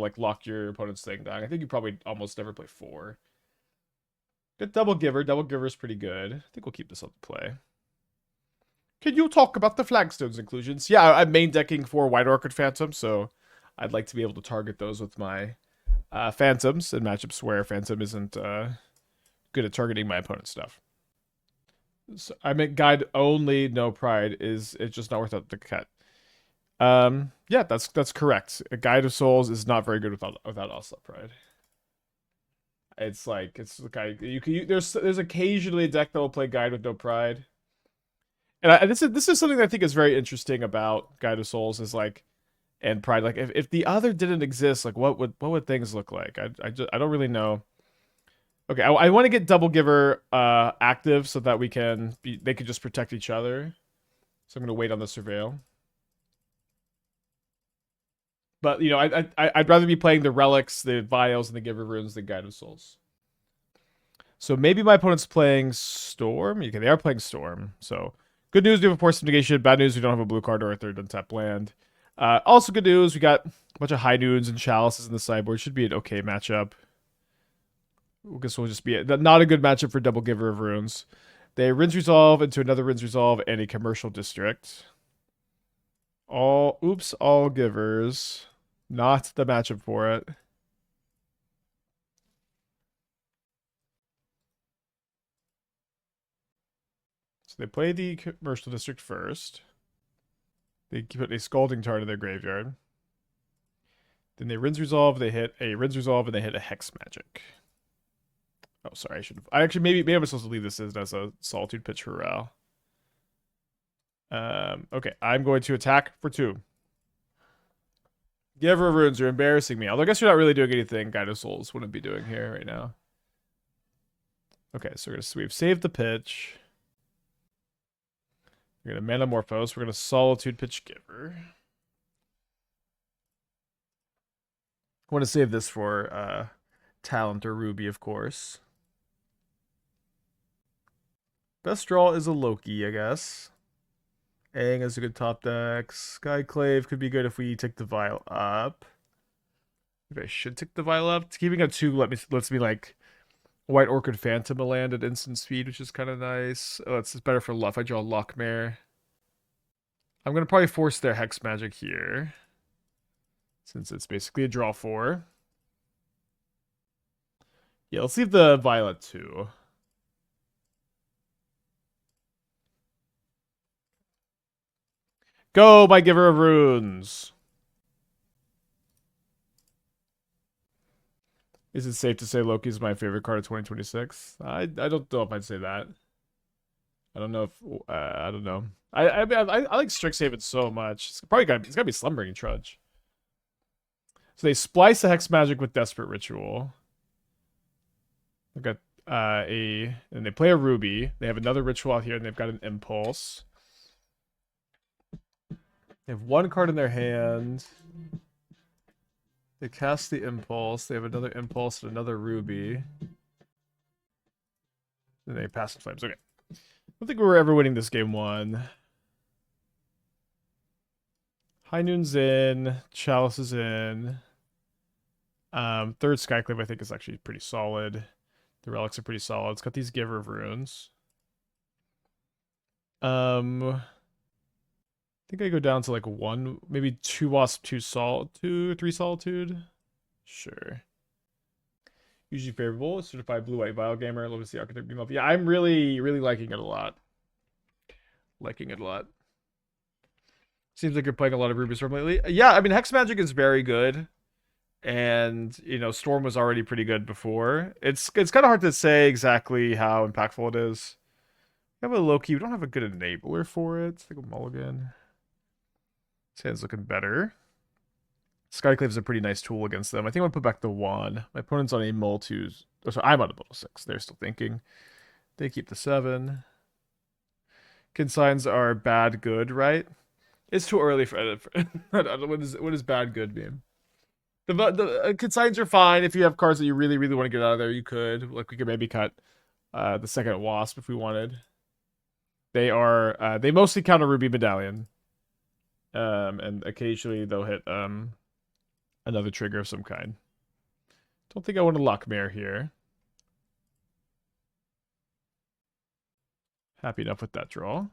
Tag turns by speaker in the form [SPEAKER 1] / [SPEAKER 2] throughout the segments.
[SPEAKER 1] like lock your opponent's thing down. I think you probably almost never play 4. Good double giver. Double giver is pretty good. I think we'll keep this up to play. Can you talk about the Flagstones inclusions? Yeah, I'm main decking for White Orchid Phantom, so I'd like to be able to target those with my Phantoms in matchups where Phantom isn't good at targeting my opponent's stuff. So I meant guide only, no pride. It's just not worth out the cut. Yeah, that's correct. A Guide of Souls is not very good without Onslaught Pride. It's like the guy there's occasionally a deck that will play Guide with no pride. And this is something that I think is very interesting about Guide of Souls is like and pride. Like if the other didn't exist, like what would things look like? I don't really know. Okay, I want to get Double Giver active so that they could just protect each other. So I'm gonna wait on the Surveil. But you know, I'd rather be playing the relics, the vials, and the Giver runes than Guide of Souls. So maybe my opponent's playing Storm. Okay, they are playing Storm. So good news, we have a Force of Negation. Bad news, we don't have a blue card or a third untap land. Also good news, we got a bunch of High Noons and Chalices in the sideboard. Should be an okay matchup. I guess we'll just be not a good matchup for Double Giver of Runes. They Rinse Resolve into another Rinse Resolve and a Commercial District. All givers. Not the matchup for it. So they play the Commercial District first. They put a Scalding Tarn in their graveyard. Then they Rinse Resolve, they hit a Rinse Resolve, and they hit a Hex Magic. Oh, sorry, I should have. I actually maybe I'm supposed to leave this as a Solitude pitch for Ral. Okay, I'm going to attack for 2. Giver of Runes, you're embarrassing me. Although I guess you're not really doing anything Guide of Souls wouldn't be doing here right now. Okay, so we've saved the pitch. We're going to Metamorphose. We're going to Solitude pitch Giver. I want to save this for Talent or Ruby, of course. Best draw is a Loki, I guess. Aang is a good top deck. Skyclave could be good if we tick the Vial up. Maybe I should tick the Vial up. Keeping a 2 lets me like White Orchid Phantom a land at instant speed, which is kind of nice. Oh, it's better for Luff. I draw Loch Mare. I'm going to probably force their Hex Magic here, since it's basically a draw 4. Yeah, let's leave the Violet 2. Go, my Giver of Runes! Is it safe to say Loki's my favorite card of 2026? I don't know if I'd say that. I don't know if I don't know. I like Strixhaven so much. It's gotta be Slumbering Trudge. So they splice a Hex Magic with Desperate Ritual. They've got and they play a Ruby. They have another Ritual out here, and they've got an Impulse. They have 1 card in their hand. They cast the Impulse. They have another Impulse and another Ruby. Then they pass the Flames. Okay. I don't think we were ever winning this game 1. High Noon's in. Chalice is in. Third Skyclave, I think, is actually pretty solid. The relics are pretty solid. It's got these Giver of Runes. I think I go down to like 1, maybe 2 Wasp, 2 Solitude, 3 Solitude. Sure. Usually favorable. Certified Blue-White Vial Gamer. Love to see Architect beam up. Yeah, I'm really liking it a lot. Seems like you're playing a lot of Ruby Storm lately. Yeah, I mean, Hex Magic is very good. And, you know, Storm was already pretty good before. It's kind of hard to say exactly how impactful it is. We have a Loki. We don't have a good enabler for it. Let's take a mulligan. This hand's looking better. Skyclave's a pretty nice tool against them. I think I'm going to put back the Wan. My opponent's on a mull 2. Oh, sorry, I'm on a mull 6. They're still thinking. They keep the 7. Consigns are bad, good, right? It's too early for edit. I don't know, what does bad, good mean? The consigns are fine. If you have cards that you really want to get out of there, you could. Like, we could maybe cut the second Wasp if we wanted. They mostly counter Ruby Medallion. And occasionally they'll hit Another trigger of some kind. Don't think I want a Loch Mare here. Happy enough with that draw.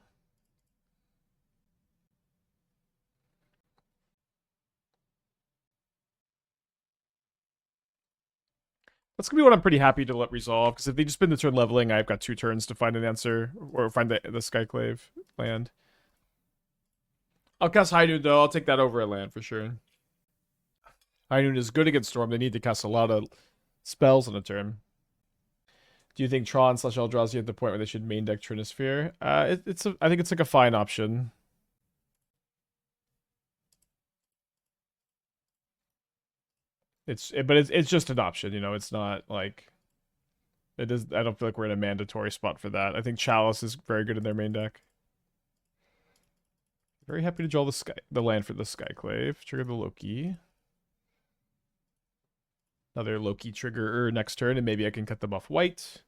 [SPEAKER 1] That's gonna be what I'm pretty happy to let resolve, because if they just spend the turn leveling, I've got 2 turns to find an answer, or find the Skyclave land. I'll cast High Noon, though. I'll take that over a land for sure. High Noon is good against Storm. They need to cast a lot of spells on a turn. Do you think Tron / Eldrazi at the point where they should main deck Trinisphere? I think it's like a fine option. But it's just an option, you know. It's not like it is. I don't feel like we're in a mandatory spot for that. I think Chalice is very good in their main deck. Very happy to draw the land for the Skyclave. Trigger the Loki. Another Loki trigger next turn, and maybe I can cut them off white.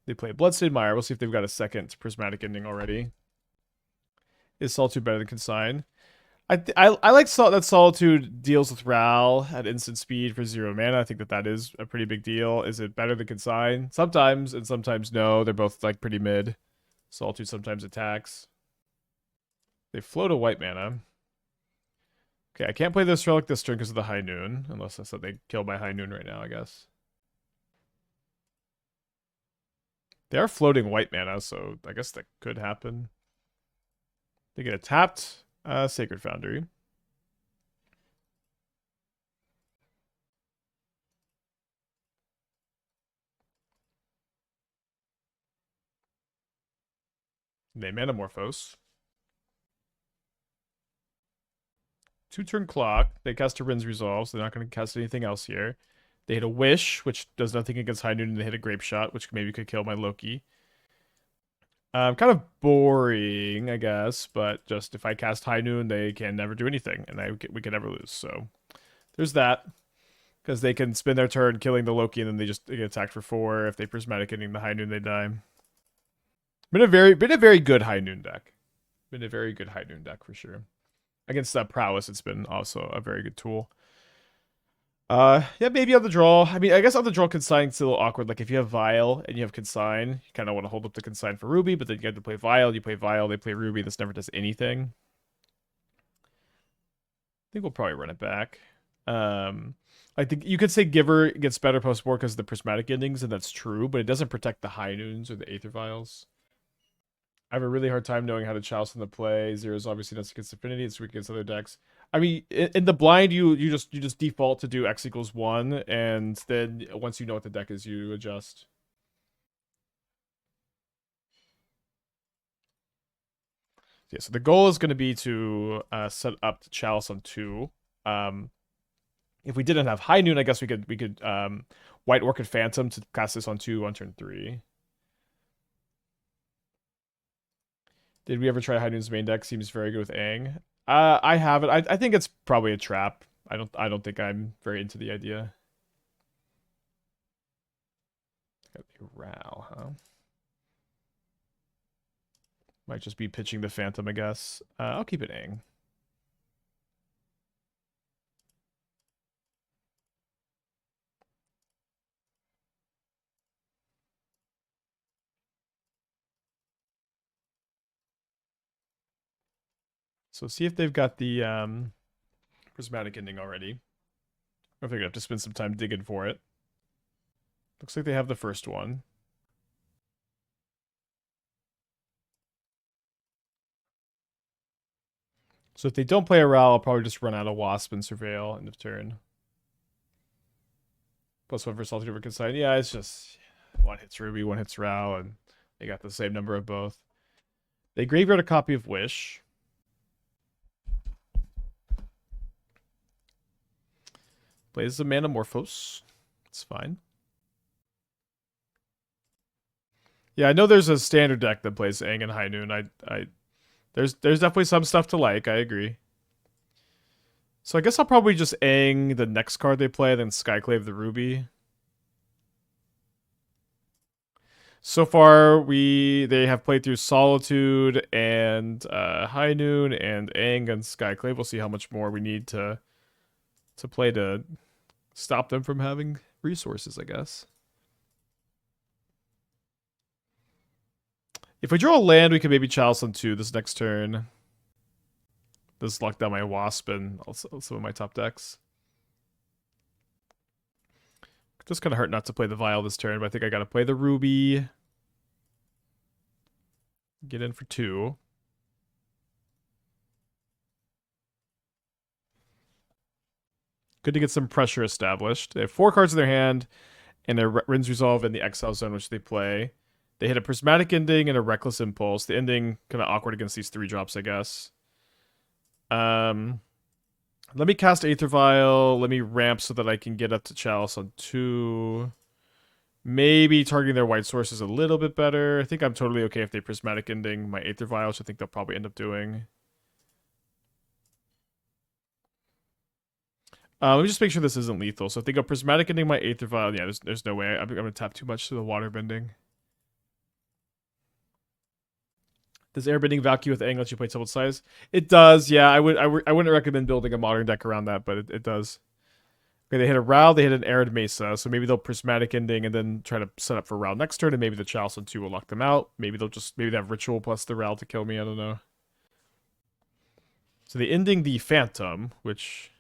[SPEAKER 1] They play Bloodstained Mire. We'll see if they've got a second Prismatic Ending already. Is Solitude better than Consign? I like that Solitude deals with Ral at instant speed for 0 mana. I think that is a pretty big deal. Is it better than Consign? Sometimes, and sometimes no. They're both like pretty mid. Solitude sometimes attacks. They float a white mana. Okay, I can't play this Relic this turn because of the High Noon. Unless I said they kill my High Noon right now, I guess. They are floating white mana, so I guess that could happen. They get a tapped Sacred Foundry. They Manamorphose. 2-turn clock. They cast a Rin's Resolve, so they're not going to cast anything else here. They hit a Wish, which does nothing against High Noon, and they hit a Grape Shot, which maybe could kill my Loki. Kind of boring, I guess, but just if I cast High Noon, they can never do anything, and we can never lose. So there's that, because they can spend their turn killing the Loki, and then they get attacked for 4. If they Prismatic Ending the High Noon, they die. Been a very good High Noon deck. Been a very good High Noon deck for sure. Against Prowess, it's been also a very good tool. Yeah, maybe on the draw. I mean, I guess on the draw, Consign's a little awkward. Like, if you have Vial and you have Consign, you kind of want to hold up the Consign for Ruby, but then you have to play Vial. You play Vial, they play Ruby. This never does anything. I think we'll probably run it back. I think you could say Giver gets better post-board because of the Prismatic Endings, and that's true, but it doesn't protect the High Noons or the Aether Vials. I have a really hard time knowing how to Chalice in the play. Zero is obviously not against Affinity. It's weak against other decks. I mean, in the blind, you just default to do X = 1, and then once you know what the deck is, you adjust. Yeah, so the goal is going to be to set up the Chalice on 2. If we didn't have High Noon, I guess we could White Orchid Phantom to cast this on 2 on turn 3. Did we ever try High Noon's main deck? Seems very good with Aang. I haven't. I think it's probably a trap. I don't think I'm very into the idea. Got the Ral, huh? Might just be pitching the Phantom, I guess. I'll keep it Aang. So see if they've got the Prismatic Ending already. Or if they're going to have to spend some time digging for it. Looks like they have the first one. So if they don't play a Ral, I'll probably just run out of Wasp and Surveil end of turn. +1 for Solitude over Consign. Yeah, it's just one hits Ruby, one hits Ral, and they got the same number of both. They graveyard a copy of Wish. Plays a Manamorphose. It's fine. Yeah, I know there's a standard deck that plays Aang and High Noon. There's definitely some stuff to like. I agree. So I guess I'll probably just Aang the next card they play, then Skyclave the Ruby. So far, they have played through Solitude and High Noon and Aang and Skyclave. We'll see how much more we need to play to stop them from having resources, I guess. If we draw a land, we can maybe Chalice on 2 this next turn. This lock down my Wasp and also some of my top decks. Just kind of hurt not to play the Vial this turn, but I think I gotta play the Ruby. Get in for 2. Good to get some pressure established. They have 4 cards in their hand, and their Rin's Resolve in the Exile Zone, which they play. They hit a Prismatic Ending and a Reckless Impulse. The ending kind of awkward against these 3-drops, I guess. Let me cast Aether Vial. Let me ramp so that I can get up to Chalice on 2. Maybe targeting their white source is a little bit better. I think I'm totally okay if they Prismatic Ending my Aether Vial, which I think they'll probably end up doing. Let me just make sure this isn't lethal. So if they go Prismatic Ending my Aether Vial, yeah, there's no way. I'm going to tap too much to the Water Bending. Does Airbending Valkyrie with Aang let you play Tilted Size? It does, yeah. I wouldn't recommend building a modern deck around that, but it does. Okay, they hit a Ral, they hit an Arid Mesa, so maybe they'll Prismatic Ending and then try to set up for Ral next turn, and maybe the Chalice on 2 will lock them out. Maybe they have Ritual plus the Ral to kill me, I don't know. So they ending the Phantom, which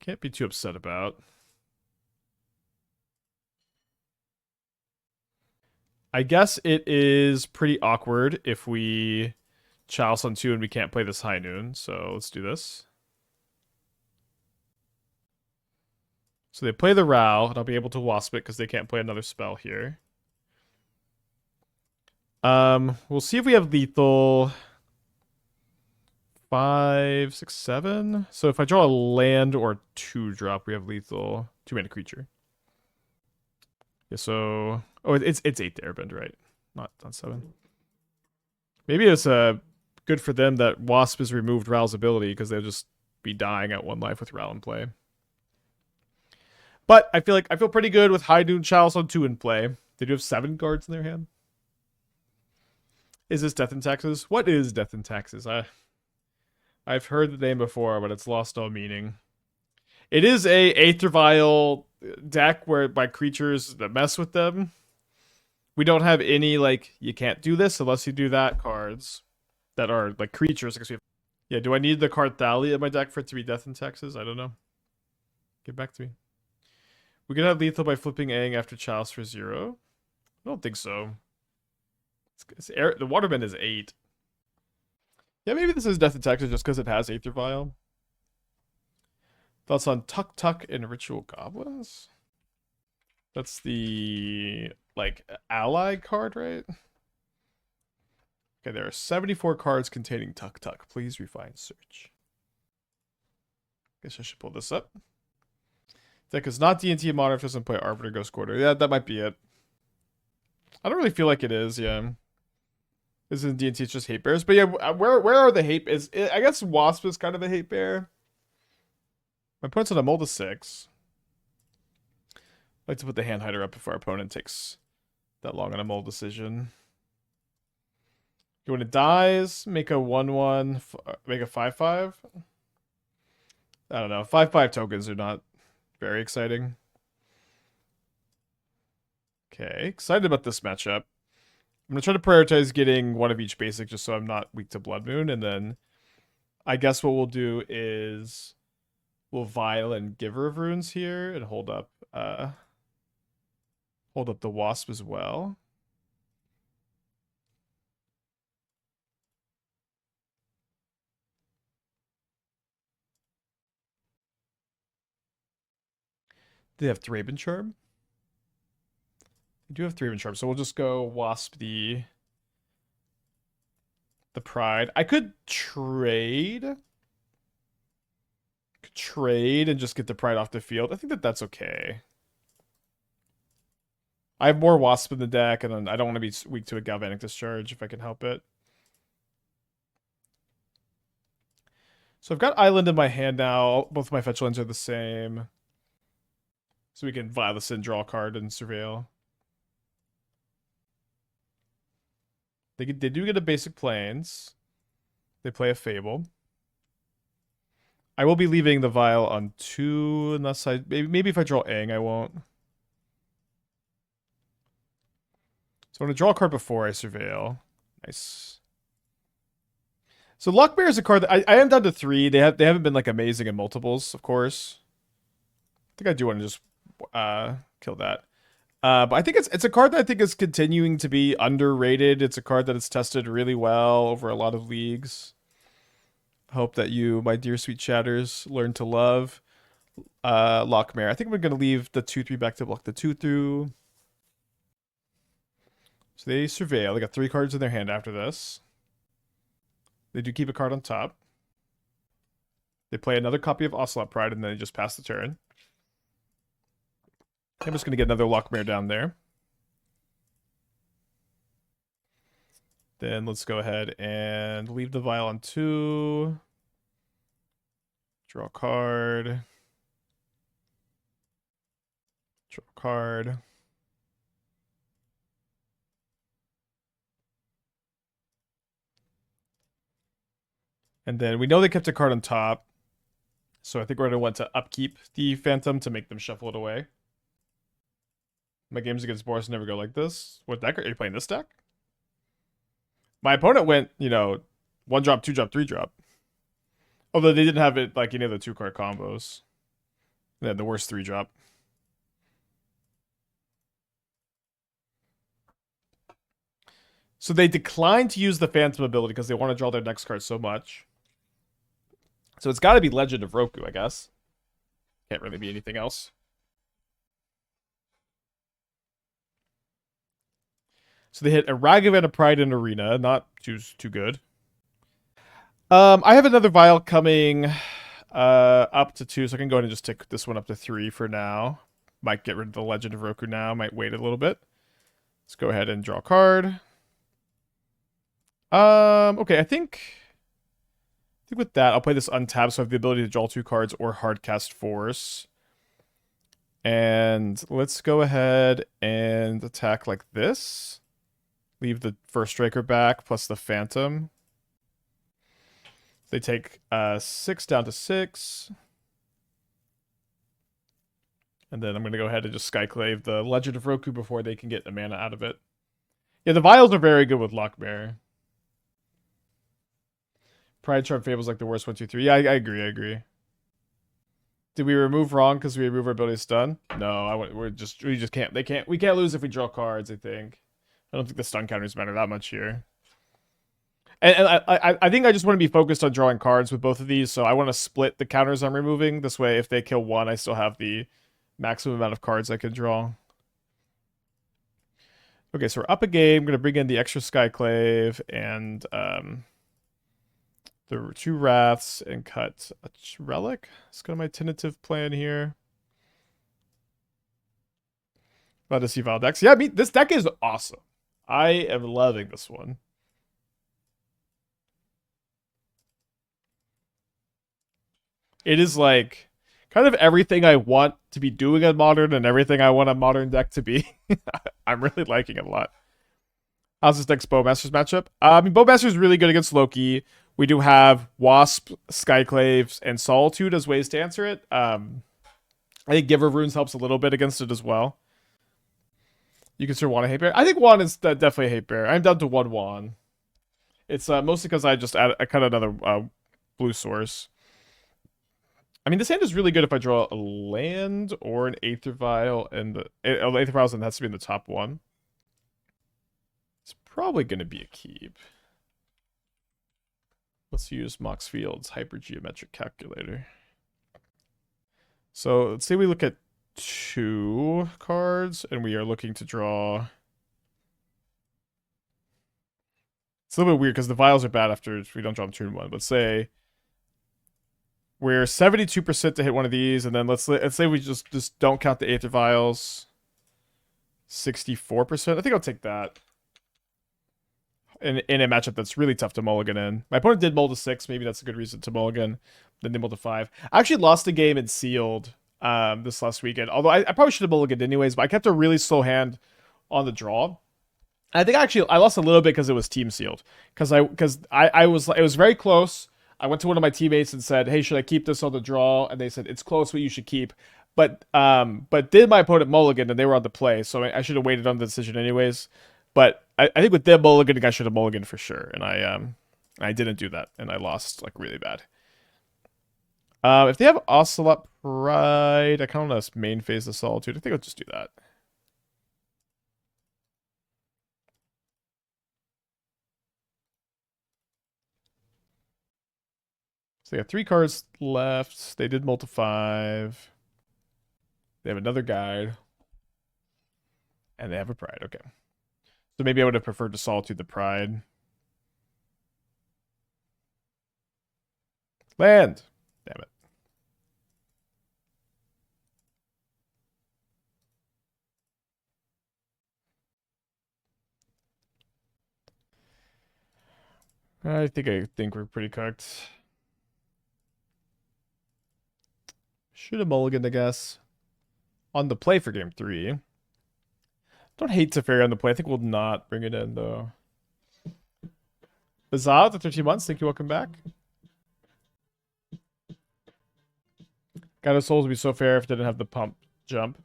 [SPEAKER 1] can't be too upset about. I guess it is pretty awkward if we Chalice on 2 and we can't play this High Noon, so let's do this. So they play the Ral, and I'll be able to Wasp it because they can't play another spell here. We'll see if we have lethal. 5, 6, 7. So if I draw a land or 2-drop, we have lethal. 2-mana creature. Yeah, so it's 8 to Airbend, right? Not on 7. Maybe it's good for them that Wasp has removed Ral's ability because they'll just be dying at 1 life with Ral in play. But I feel pretty good with High Noon Chalice on 2 in play. They do have 7 cards in their hand. Is this Death and Taxes? What is Death and Taxes? I've heard the name before, but it's lost all meaning. It is a Aether Vial deck where by creatures that mess with them. We don't have any, like, you can't do this unless you do that cards that are, like, creatures. Yeah, do I need the card Thalia in my deck for it to be Death and Taxes? I don't know. Get back to me. We can have lethal by flipping Aang after Chalice for 0. I don't think so. The Waterbend is 8. Yeah, maybe this is Death and Taxes just because it has Aether Vial. Thoughts on Tuk Tuk and Ritual Goblins? That's the, like, ally card, right? Okay, there are 74 cards containing Tuk Tuk. Please refine search. Guess I should pull this up. Deck is not D&T Modern if it doesn't play Arbiter Ghost Quarter. Yeah, that might be it. I don't really feel like it is, yeah. Isn't D&T, it's just hate bears. But yeah, where are the hate? I guess Wasp is kind of a hate bear. My opponent's on a mold of 6. I like to put the hand hider up before our opponent takes that long on a mold decision. When it dies, make a 1/1, make a 5/5. I don't know. 5/5 tokens are not very exciting. Okay, excited about this matchup. I'm going to try to prioritize getting one of each basic just so I'm not weak to Blood Moon. And then I guess what we'll do is we'll Vial and Giver of Runes here and hold up the Wasp as well. They have Thraben Charm. They do have Thraben Charm, so we'll just go Wasp the Pride. I could trade. And just get the Pride off the field. I think that's okay. I have more Wasp in the deck, and then I don't want to be weak to a Galvanic Discharge if I can help it. So I've got Island in my hand now. Both my fetch lands are the same. So we can Vial the Sin, draw a card, and Surveil. They do get a basic plains. They play a Fable. I will be leaving the Vial on 2 unless I... Maybe if I draw Aang, I won't. So I'm going to draw a card before I Surveil. Nice. So Loch Mare is a card that I am down to 3. They haven't been like amazing in multiples, of course. I think I do want to just kill that. But I think it's a card that I think is continuing to be underrated. It's a card that is tested really well over a lot of leagues. Hope that you, my dear sweet chatters, learn to love Loch Mare. I think we're going to leave the 2-3 back to block the 2-through. So they Surveil. They got 3 cards in their hand after this. They do keep a card on top. They play another copy of Ocelot Pride, and then they just pass the turn. I'm just going to get another Loch Mare down there. Then let's go ahead and leave the Vial on 2. Draw a card. Draw a card. And then we know they kept a card on top. So I think we're going to want to upkeep the Phantom to make them shuffle it away. My games against Boris never go like this. What deck are you playing? This deck? My opponent went, 1-drop, 2-drop, 3-drop. Although they didn't have it like any of the 2-card combos. They had the worst 3-drop. So they declined to use the Phantom ability because they want to draw their next card so much. So it's got to be Legend of Roku, I guess. Can't really be anything else. So they hit a Ragavan, a Pride, and Arena. Not too good. I have another Vial coming up to 2, so I can go ahead and just take this one up to 3 for now. Might get rid of the Legend of Roku now. Might wait a little bit. Let's go ahead and draw a card. Okay, I think with that, I'll play this untapped, so I have the ability to draw 2 cards or hardcast Force. And let's go ahead and attack like this. Leave the first striker back, plus the Phantom. They take 6 down to 6. And then I'm going to go ahead and just Skyclave the Legend of Roku before they can get the mana out of it. Yeah, the Vials are very good with Loch Mare. Pride Charm Fable's like the worst 1, 2, 3. Yeah, I agree. Did we remove wrong because we remove our ability stun? No, we just can't. We can't lose if we draw cards, I think. I don't think the stun counters matter that much here. And I think I just want to be focused on drawing cards with both of these, so I want to split the counters I'm removing. This way, if they kill 1, I still have the maximum amount of cards I can draw. Okay, so we're up a game. I'm going to bring in the extra Skyclave and the 2 Wraths and cut a Relic. That's kind of my tentative plan here. About to see Vial decks. Yeah, this deck is awesome. I am loving this one. It is like kind of everything I want to be doing on Modern and everything I want a Modern deck to be. I'm really liking it a lot. How's this deck's Bowmasters matchup? Bowmasters is really good against Loki. We do have Wasp, Skyclaves, and Solitude as ways to answer it. I think Giver of Runes helps a little bit against it as well. You consider Wan a hate bear? I think Wan is definitely a hate bear. I'm down to 1 Wan. It's mostly because I cut another blue source. I mean, this hand is really good if I draw a land or an Aether Vial, and Aether Vial has to be in the top 1. It's probably going to be a keep. Let's use Moxfield's hypergeometric calculator. So let's say we look at 2 cards, and we are looking to draw. It's a little bit weird because the Vials are bad after we don't draw them turn 1. Let's say we're 72% to hit one of these, and then let's say we just don't count the Aether Vials. 64%. I think I'll take that. In a matchup that's really tough to mulligan in. My opponent did mull to 6. Maybe that's a good reason to mulligan. Then they mull to 5. I actually lost a game in Sealed this last weekend. Although I probably should have mulliganed anyways, but I kept a really slow hand on the draw. I think actually I lost a little bit because it was team sealed. Because I was it was very close. I went to one of my teammates and said, "Hey, should I keep this on the draw?" And they said it's close, but you should keep. But did my opponent mulligan and they were on the play, so I should have waited on the decision anyways. But I think with them mulliganing, I should have mulliganed for sure, and I didn't do that, and I lost like really bad. If they have Ocelot Pride, I kind of want to main phase the Solitude. I think I'll just do that. So they got 3 cards left. They did multi-5. They have another guide. And they have a Pride. Okay. So maybe I would have preferred to Solitude the Pride. Land! Damn it. I think we're pretty cooked. Should have mulliganed, I guess. On the play for game 3. Don't hate Teferi on the play. I think we'll not bring it in, though. Bizarre, the 13 months. Thank you. Welcome back. God of Souls would be so fair if it didn't have the pump jump.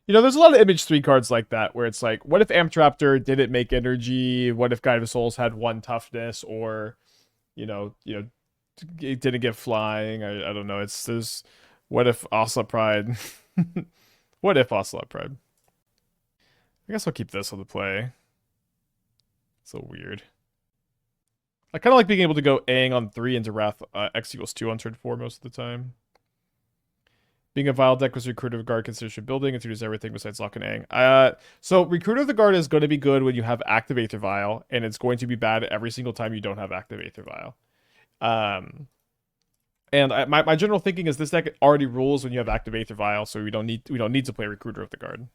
[SPEAKER 1] You know, there's a lot of Image 3 cards like that, where it's like, what if Amptraptor didn't make energy? What if Guide of Souls had 1 toughness? Or, it didn't get flying? I don't know. There's, what if Ocelot Pride? What if Ocelot Pride? I guess I'll keep this on the play. So weird. I kind of like being able to go Aang on 3 into Wrath X equals 2 on turn 4 most of the time. Being a Vial deck was Recruiter of the Guard consideration building. Introduce everything besides Loch and Aang. So Recruiter of the Guard is going to be good when you have active Aether Vial, and it's going to be bad every single time you don't have active Aether Vial. My general thinking is this deck already rules when you have active Aether Vial, so we don't need to play Recruiter of the Guard.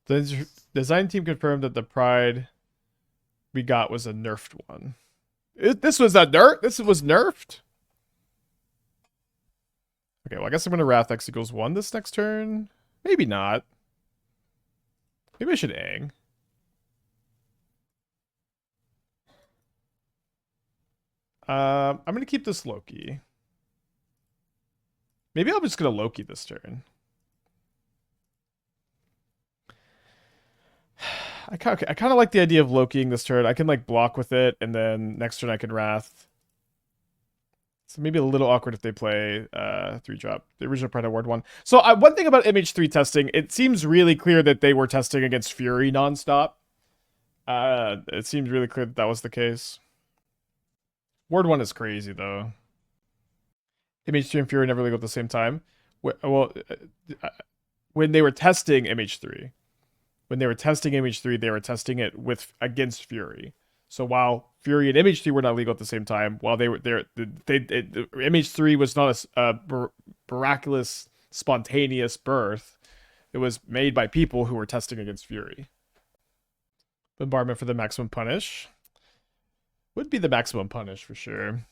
[SPEAKER 1] The design team confirmed that the Pride we got was a nerfed one. This was a nerf? This was nerfed? Okay, well, I guess I'm going to Wrath X equals 1 this next turn. Maybe not. Maybe I should Aang. I'm going to keep this Loki. Maybe I'm just going to Loki this turn. I kind of like the idea of Lokiing this turn. I can like block with it, and then next turn I can Wrath. So maybe a little awkward if they play 3-drop. The original Pride Award 1. So one thing about MH3 testing, it seems really clear that they were testing against Fury nonstop. It seems really clear that was the case. Ward 1 is crazy, though. MH3 and Fury never really go at the same time. Well, when they were testing MH3, they were testing it against Fury. So while Fury and MH3 were not legal at the same time, while they were there, MH3 was not a miraculous, spontaneous birth. It was made by people who were testing against Fury. Bombardment for the maximum punish. Would be the maximum punish for sure.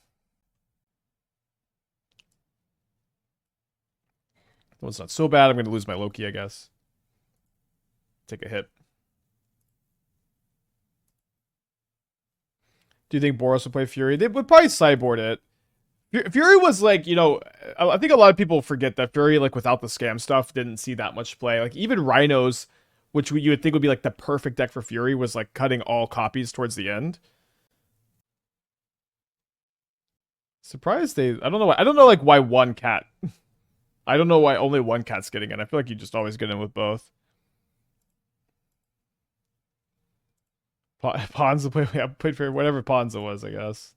[SPEAKER 1] Well, it's not so bad. I'm going to lose my Loki, I guess. Take a hit. Do you think Boros would play Fury? They would probably sideboard it. Fury was like, I think a lot of people forget that Fury, like, without the scam stuff, didn't see that much play. Like, even Rhinos, which you would think would be, like, the perfect deck for Fury, was, like, cutting all copies towards the end. Surprised I don't know like, why one cat. I don't know why only one cat's getting in. I feel like you just always get in with both. Pawns play. Yeah, played for whatever Pawns it was, I guess.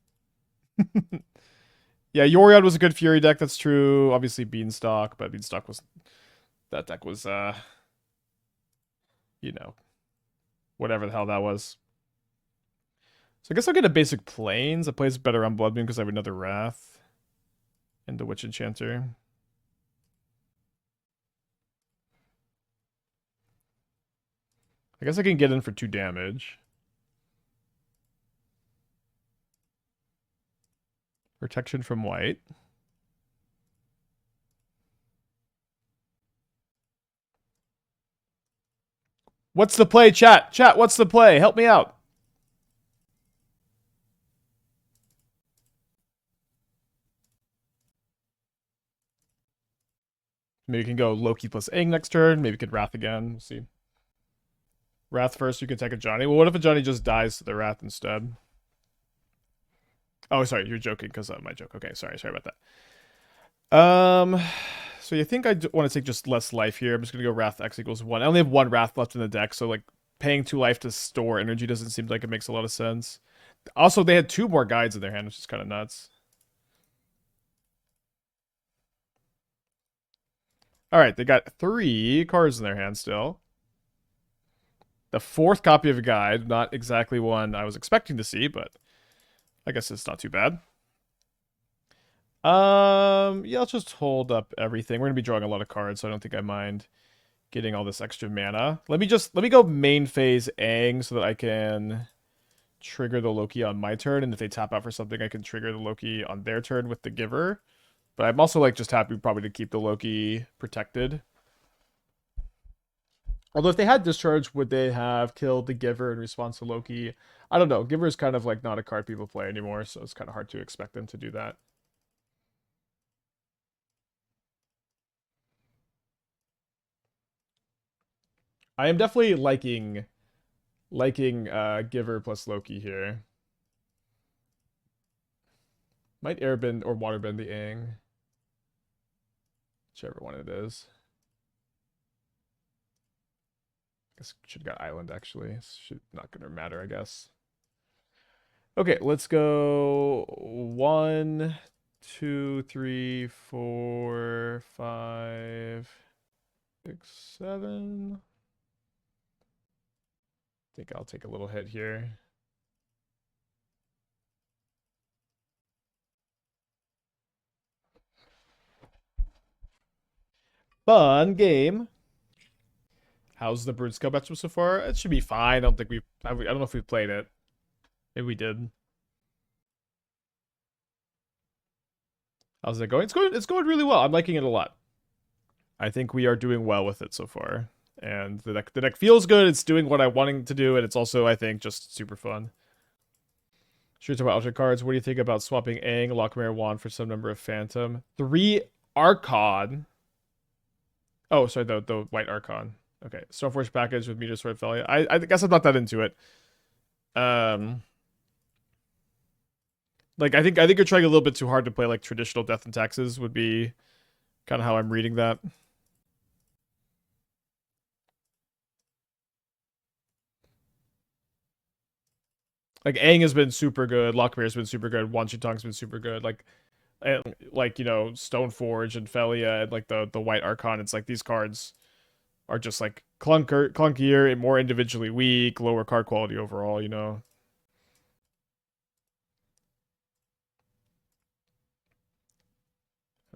[SPEAKER 1] Yeah, Yorion was a good Fury deck. That's true. Obviously Beanstalk, but Beanstalk was that deck was whatever the hell that was. So I guess I'll get a basic Plains that plays better on Blood Moon because I have another Wrath and the Witch Enchanter. I guess I can get in for 2 damage. Protection from white. What's the play, chat? Chat, what's the play? Help me out. Maybe we can go Loki plus Aang next turn. Maybe we could Wrath again. We'll see. Wrath first, you can take a Johnny. Well, what if a Johnny just dies to the Wrath instead? Oh, sorry, you're joking because of my joke. Okay, sorry about that. So you think I want to take just less life here? I'm just gonna go Wrath X equals 1. I only have 1 Wrath left in the deck, so like paying 2 life to store energy doesn't seem like it makes a lot of sense. Also, they had 2 more guides in their hand, which is kind of nuts. All right, they got 3 cards in their hand still. The 4th copy of a guide, not exactly one I was expecting to see, but I guess it's not too bad. Yeah, let's just hold up everything. We're gonna be drawing a lot of cards, so I don't think I mind getting all this extra mana. Let me go main phase Aang so that I can trigger the Loki on my turn, and if they tap out for something, I can trigger the Loki on their turn with the Giver. But I'm also like just happy probably to keep the Loki protected. Although if they had discharge, would they have killed the Giver in response to Loki? I don't know. Giver is kind of like not a card people play anymore, so it's kind of hard to expect them to do that. I am definitely liking Giver plus Loki here. Might airbend or waterbend the Aang. Whichever one it is. Guess should have got Island actually. Should not gonna matter, I guess. Okay, let's go 1, 2, 3, 4, 5, 6, 7. I think I'll take a little hit here. Fun game. How's the Brood Scale matchup so far? It should be fine. I don't know if we played it. Maybe we did. How's it going? It's going really well. I'm liking it a lot. I think we are doing well with it so far. And the deck feels good. It's doing what I wanting to do, and it's also, I think, just super fun. Sure, talk about Ultra cards. What do you think about swapping Aang, Loch Mare, Wan for some number of Phantom? 3 Archon. Oh, sorry, the white Archon. Okay, Stoneforge package with Meteor Sword Fellia. I guess I'm not that into it. Like I think you're trying a little bit too hard to play like traditional Death and Taxes would be kind of how I'm reading that. Like Aang has been super good, Loch Mare's been super good, Wan Shi Tong's been super good. Like you know, Stoneforge and Fellia and like the white Archon. It's like these cards are just like clunkier and more individually weak, lower card quality overall, you know.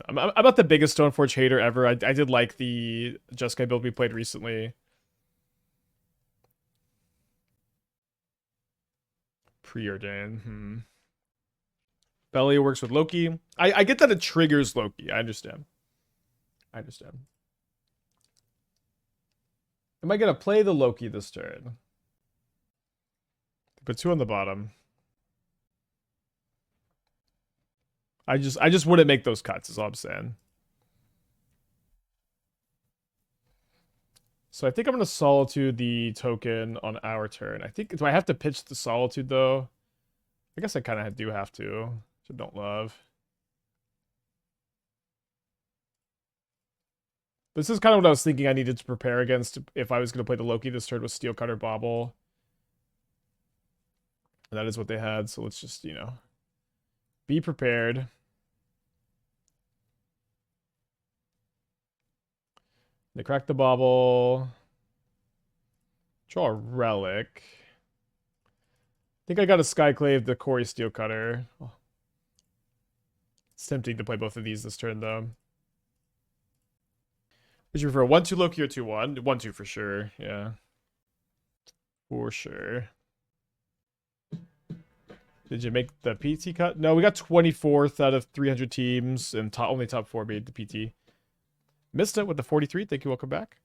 [SPEAKER 1] I'm not the biggest Stoneforge hater ever. I did like the Jeskai build we played recently. Preordain. Fellia works with Loki. I get that it triggers Loki. I understand. Am I gonna play the Loki this turn? Put 2 on the bottom. I just wouldn't make those cuts, is all I'm saying. So I think I'm gonna Solitude the token on our turn. I think, do I have to pitch the Solitude though? I guess I kind of do have to. Which I don't love. This is kind of what I was thinking I needed to prepare against if I was going to play the Loki this turn with Steel Cutter Bauble. And that is what they had, so let's just, you know, be prepared. They crack the Bauble. Draw a Relic. I think I got a Skyclave, the Corey Steel Cutter. Oh. It's tempting to play both of these this turn, though. Would you prefer 1-2 Loki or 2-1? 1-2 for sure, yeah. For sure. Did you make the PT cut? No, we got 24th out of 300 teams, and only top 4 made the PT. Mista with the 43. Thank you. Welcome back.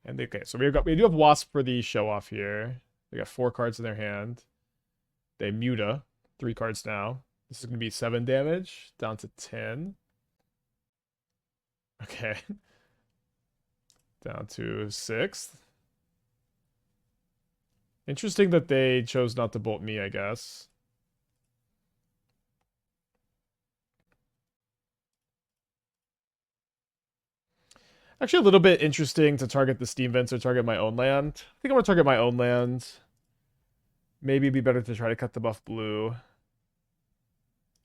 [SPEAKER 1] And okay, so we do have Wasp for the show off here. They got 4 cards in their hand. They Muta 3 cards now. This is gonna be 7 damage down to 10. Okay, down to 6th. Interesting that they chose not to bolt me, I guess. Actually, a little bit interesting to target the steam vents or target my own land. I think I'm going to target my own land. Maybe it'd be better to try to cut the buff blue.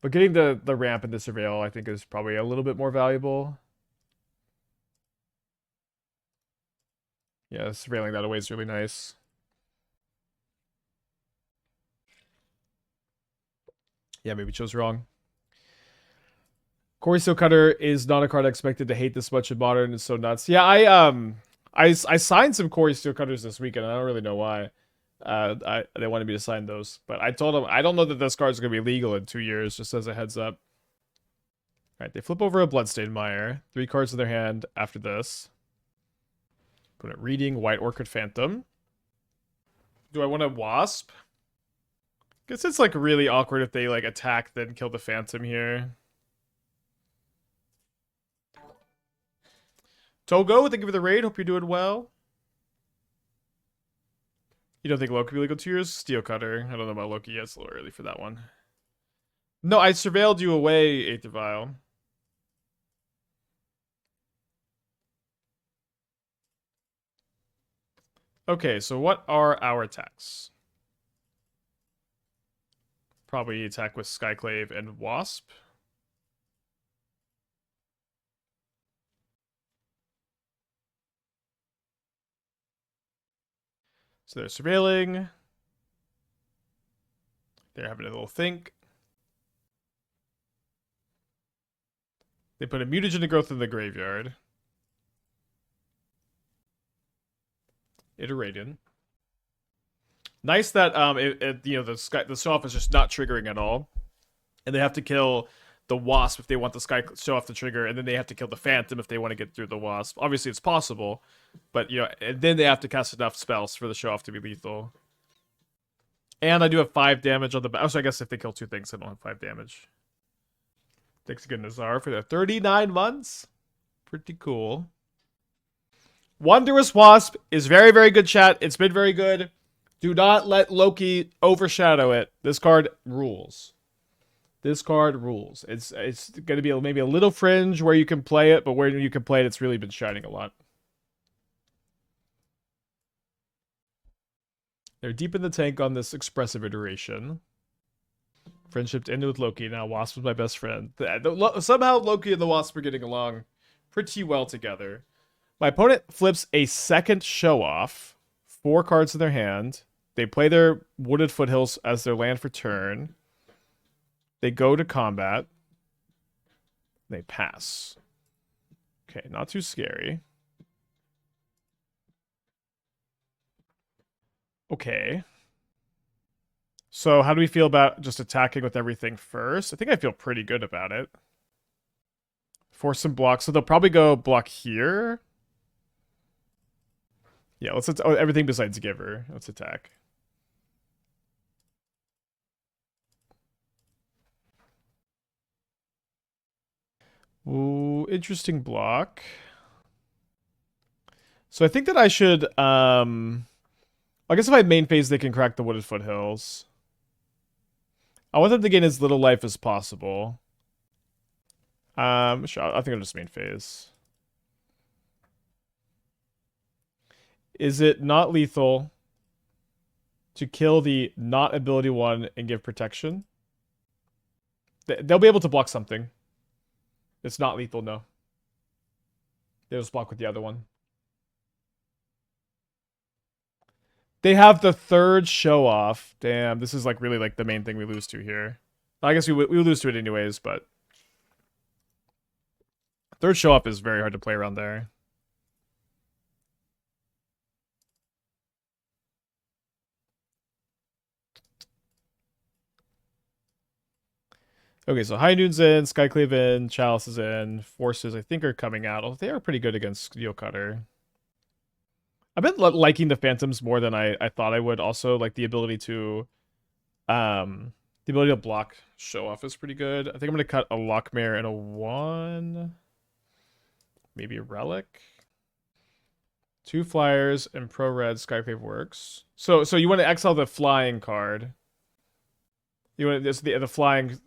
[SPEAKER 1] But getting the ramp and the surveil, I think, is probably a little bit more valuable. Yeah, surveilling that away is really nice. Yeah, maybe chose wrong. Corey Cutter is not a card I expected to hate this much in Modern. It's so nuts. Yeah, I signed some Corey Cutters this weekend, and I don't really know why. They wanted me to sign those, but I told them I don't know that those cards are gonna be legal in 2 years. Just as a heads up. All right, they flip over a Bloodstained Mire. 3 cards in their hand after this. Put it reading White Orchid Phantom. Do I want a Wasp? Guess it's like really awkward if they like attack then kill the Phantom here. Togo, thank you for the raid. Hope you're doing well. You don't think Loki will be legal 2 years? Steel Cutter. I don't know about Loki yet. It's a little early for that one. No, I surveilled you away, Aether Vial. Okay, so what are our attacks? Probably attack with Skyclave and Wasp. So they're surveilling. They're having a little think. They put a mutagen growth in the graveyard. Iterating. Nice that you know the show off is just not triggering at all, and they have to kill the Wasp if they want the Sky show off to trigger, and then they have to kill the Phantom if they want to get through the Wasp. Obviously, it's possible, but you know, and then they have to cast enough spells for the show off to be lethal. And I do have 5 damage on the back. Oh, so I guess if they kill 2 things, I don't have 5 damage. Thanks again, Nazar, for the 39 months. Pretty cool. Wondrous Wasp is very, very good, chat. It's been very good. Do not let Loki overshadow it. This card rules. This card rules. It's going to be maybe a little fringe where you can play it, but where you can play it, it's really been shining a lot. They're deep in the tank on this expressive iteration. Friendship ended with Loki. Now Wasp is my best friend. Somehow Loki and the Wasp are getting along pretty well together. My opponent flips a second show off. 4 cards in their hand. They play their Wooded Foothills as their land for turn. They go to combat. They pass. Okay, not too scary. Okay. So how do we feel about just attacking with everything first? I think I feel pretty good about it. Force some blocks. So they'll probably go block here. Yeah, let's everything besides Giver. Let's attack. Ooh, interesting block. So I think that I should, I guess if I main phase, they can crack the Wooded Foothills. I want them to gain as little life as possible. Sure, I think I'll just main phase. Is it not lethal to kill the not ability 1 and give protection? They'll be able to block something. It's not lethal, no. They'll just block with the other one. They have the 3rd show off. Damn, this is like really like the main thing we lose to here. I guess we lose to it anyways, but 3rd show off is very hard to play around there. Okay, so High Noon's in, Skyclave in, Chalice is in, Forces I think are coming out. Although they are pretty good against Steel Cutter. I've been liking the Phantoms more than I thought I would. Also, like the ability to block show off is pretty good. I think I'm gonna cut a Loch Mare and a 1. Maybe a Relic. 2 flyers and pro red Skyclave works. So you want to exile the flying card. You want this the flying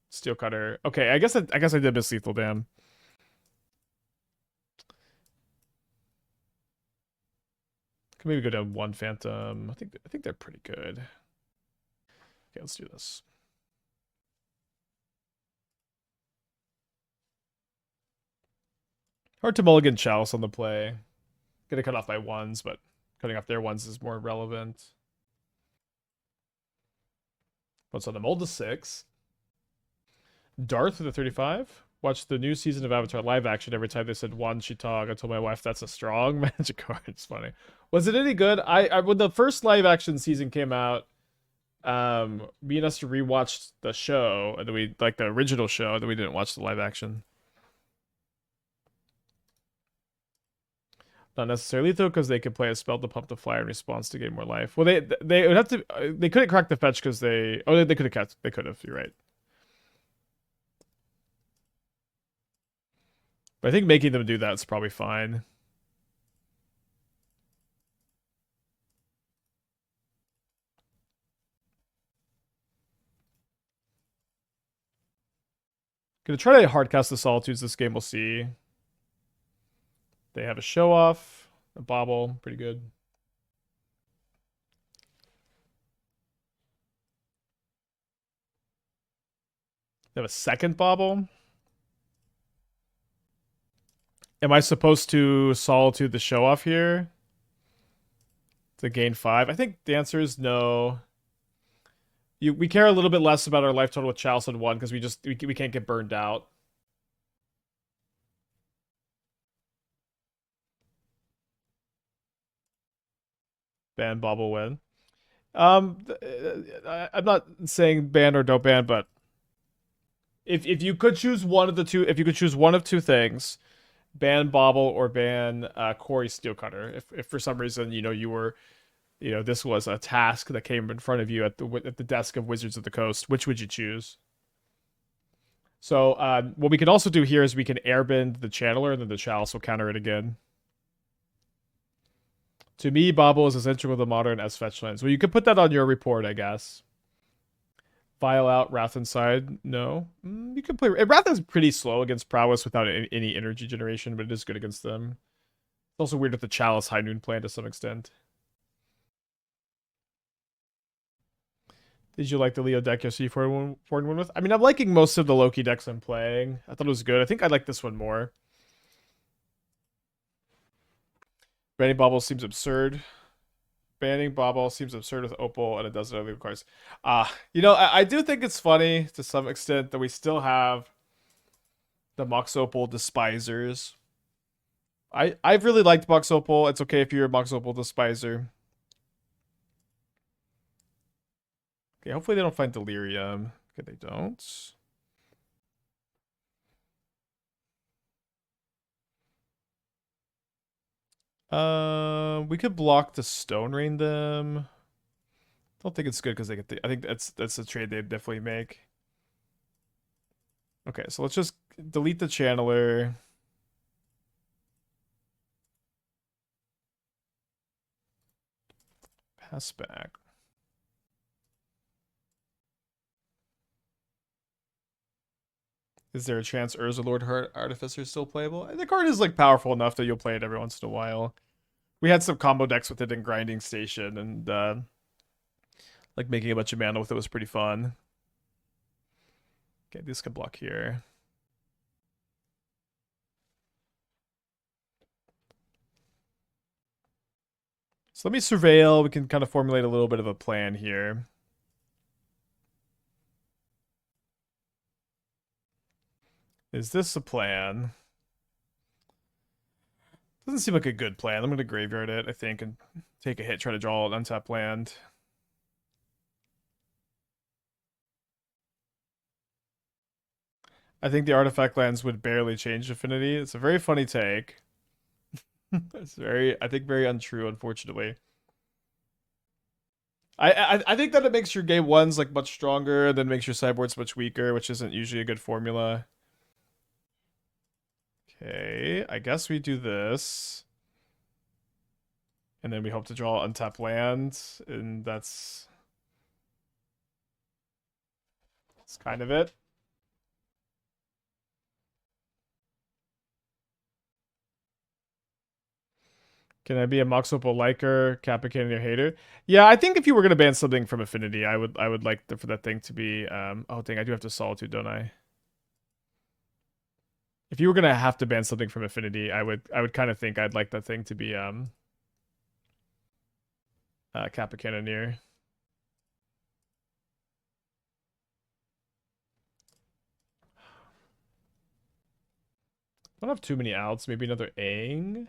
[SPEAKER 1] steel cutter. Okay, I guess I did miss lethal dam. Can maybe go down 1 phantom. I think they're pretty good. Okay, let's do this. Hard to mulligan Chalice on the play. Gonna cut off my 1s, but cutting off their 1s is more relevant. What's on the mold to 6? Darth with a 35. Watched the new season of Avatar live action. Every time they said Wan Shi Tong, I told my wife that's a strong magic card. It's funny. Was it any good? I when the first live action season came out, me and us rewatched the show, and then we like the original show, and then we didn't watch the live action. Not necessarily though, because they could play a spell to pump the flyer in response to gain more life. Well, they would have to. They couldn't crack the fetch because they. Oh, they could have catch. They could have. You're right. But I think making them do that is probably fine. Gonna try to hardcast the Solitudes this game. We'll see. They have a show off, a bobble, pretty good. They have a second bobble. Am I supposed to Solitude the show off here to gain 5? I think the answer is no. We care a little bit less about our life total with Chalice and 1 because we can't get burned out. Ban bobble win. I'm not saying ban or don't ban, but if you could choose one of the two, if you could choose one of two things, ban bobble or ban Corey Steelcutter. If for some reason you were, this was a task that came in front of you at the desk of Wizards of the Coast, which would you choose? So what we can also do here is we can airbend the Channeler, and then the Chalice will counter it again. To me, Bobble is essential with the modern S fetch lands. Well, you could put that on your report, I guess. Vial out, Wrath inside. No. You can play... Wrath is pretty slow against Prowess without any energy generation, but it is good against them. It's also weird with the Chalice High Noon plan to some extent. Did you like the Leo deck you'll 4-1 with? I mean, I'm liking most of the Loki decks I'm playing. I thought it was good. I think I like this one more. Banning Bobble seems absurd. Banning Bobble seems absurd with Opal, and it doesn't have the cards. I do think it's funny to some extent that we still have the Mox Opal Despisers. I've really liked Mox Opal. It's okay if you're a Mox Opal Despiser. Okay, hopefully they don't find Delirium. Okay, they don't. We could block the Stone Rain them. Don't think it's good because they get I think that's a trade they'd definitely make. Okay, so let's just delete the Channeler. Pass back. Is there a chance Urza Lord Artificer is still playable? The card is like powerful enough that you'll play it every once in a while. We had some combo decks with it in Grinding Station, and like making a bunch of mana with it was pretty fun. Okay, this can block here. So let me surveil. We can kind of formulate a little bit of a plan here. Is this a plan? Doesn't seem like a good plan. I'm going to graveyard it, I think, and take a hit, try to draw an untapped land. I think the artifact lands would barely change affinity. It's a very funny take. It's very, I think, very untrue, unfortunately. I think that it makes your game ones like much stronger, and then makes your sideboards much weaker, which isn't usually a good formula. Okay, I guess we do this. And then we hope to draw untap land, and that's kind of it. Can I be a Mox Opal liker, Capricorn or hater? Yeah, I think if you were gonna ban something from Affinity, I would like for that thing to be oh dang, I do have to Solitude, don't I? If you were gonna have to ban something from Affinity, I would kind of think I'd like that thing to be Kappa Cannoneer. I don't have too many outs. Maybe another Aang.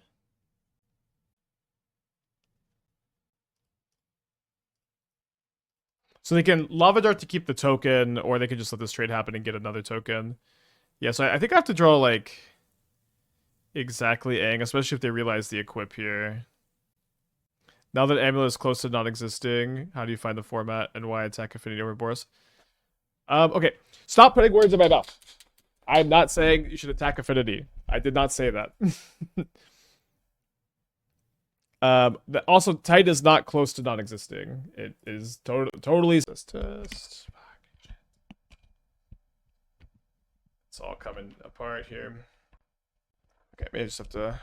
[SPEAKER 1] So they can Lava Dart to keep the token, or they could just let this trade happen and get another token. Yeah, so I think I have to draw like exactly Aang, especially if they realize the equip here. Now that Amulet is close to non-existing, how do you find the format and why attack Affinity over Boros? Okay, stop putting words in my mouth. I'm not saying you should attack Affinity. I did not say that. Also, Titan is not close to non-existing. It is totally. Test. It's all coming apart here. Okay, maybe I just have to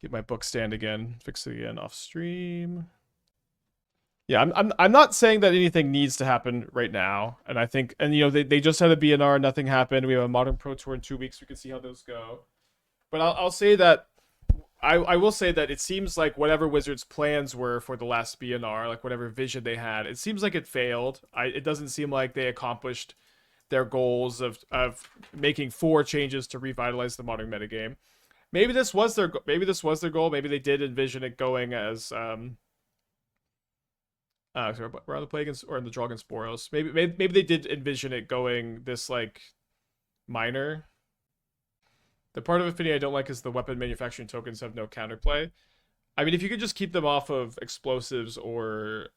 [SPEAKER 1] get my book stand again, fix it again off stream. Yeah, I'm not saying that anything needs to happen right now, and I think, and you know, they just had a BNR, nothing happened. We have a Modern Pro Tour in 2 weeks. We can see how those go. But I'll say that I will say that it seems like whatever Wizards' plans were for the last BNR, like whatever vision they had, it seems like it failed. It doesn't seem like they accomplished their goals of making 4 changes to revitalize the modern metagame. Maybe this was their goal. Maybe they did envision it going as sorry, we're on the play against, or in the draw against Boros. Maybe they did envision it going this like minor. The part of Affinity I don't like is the weapon manufacturing tokens have no counterplay. I mean, if you could just keep them off of explosives or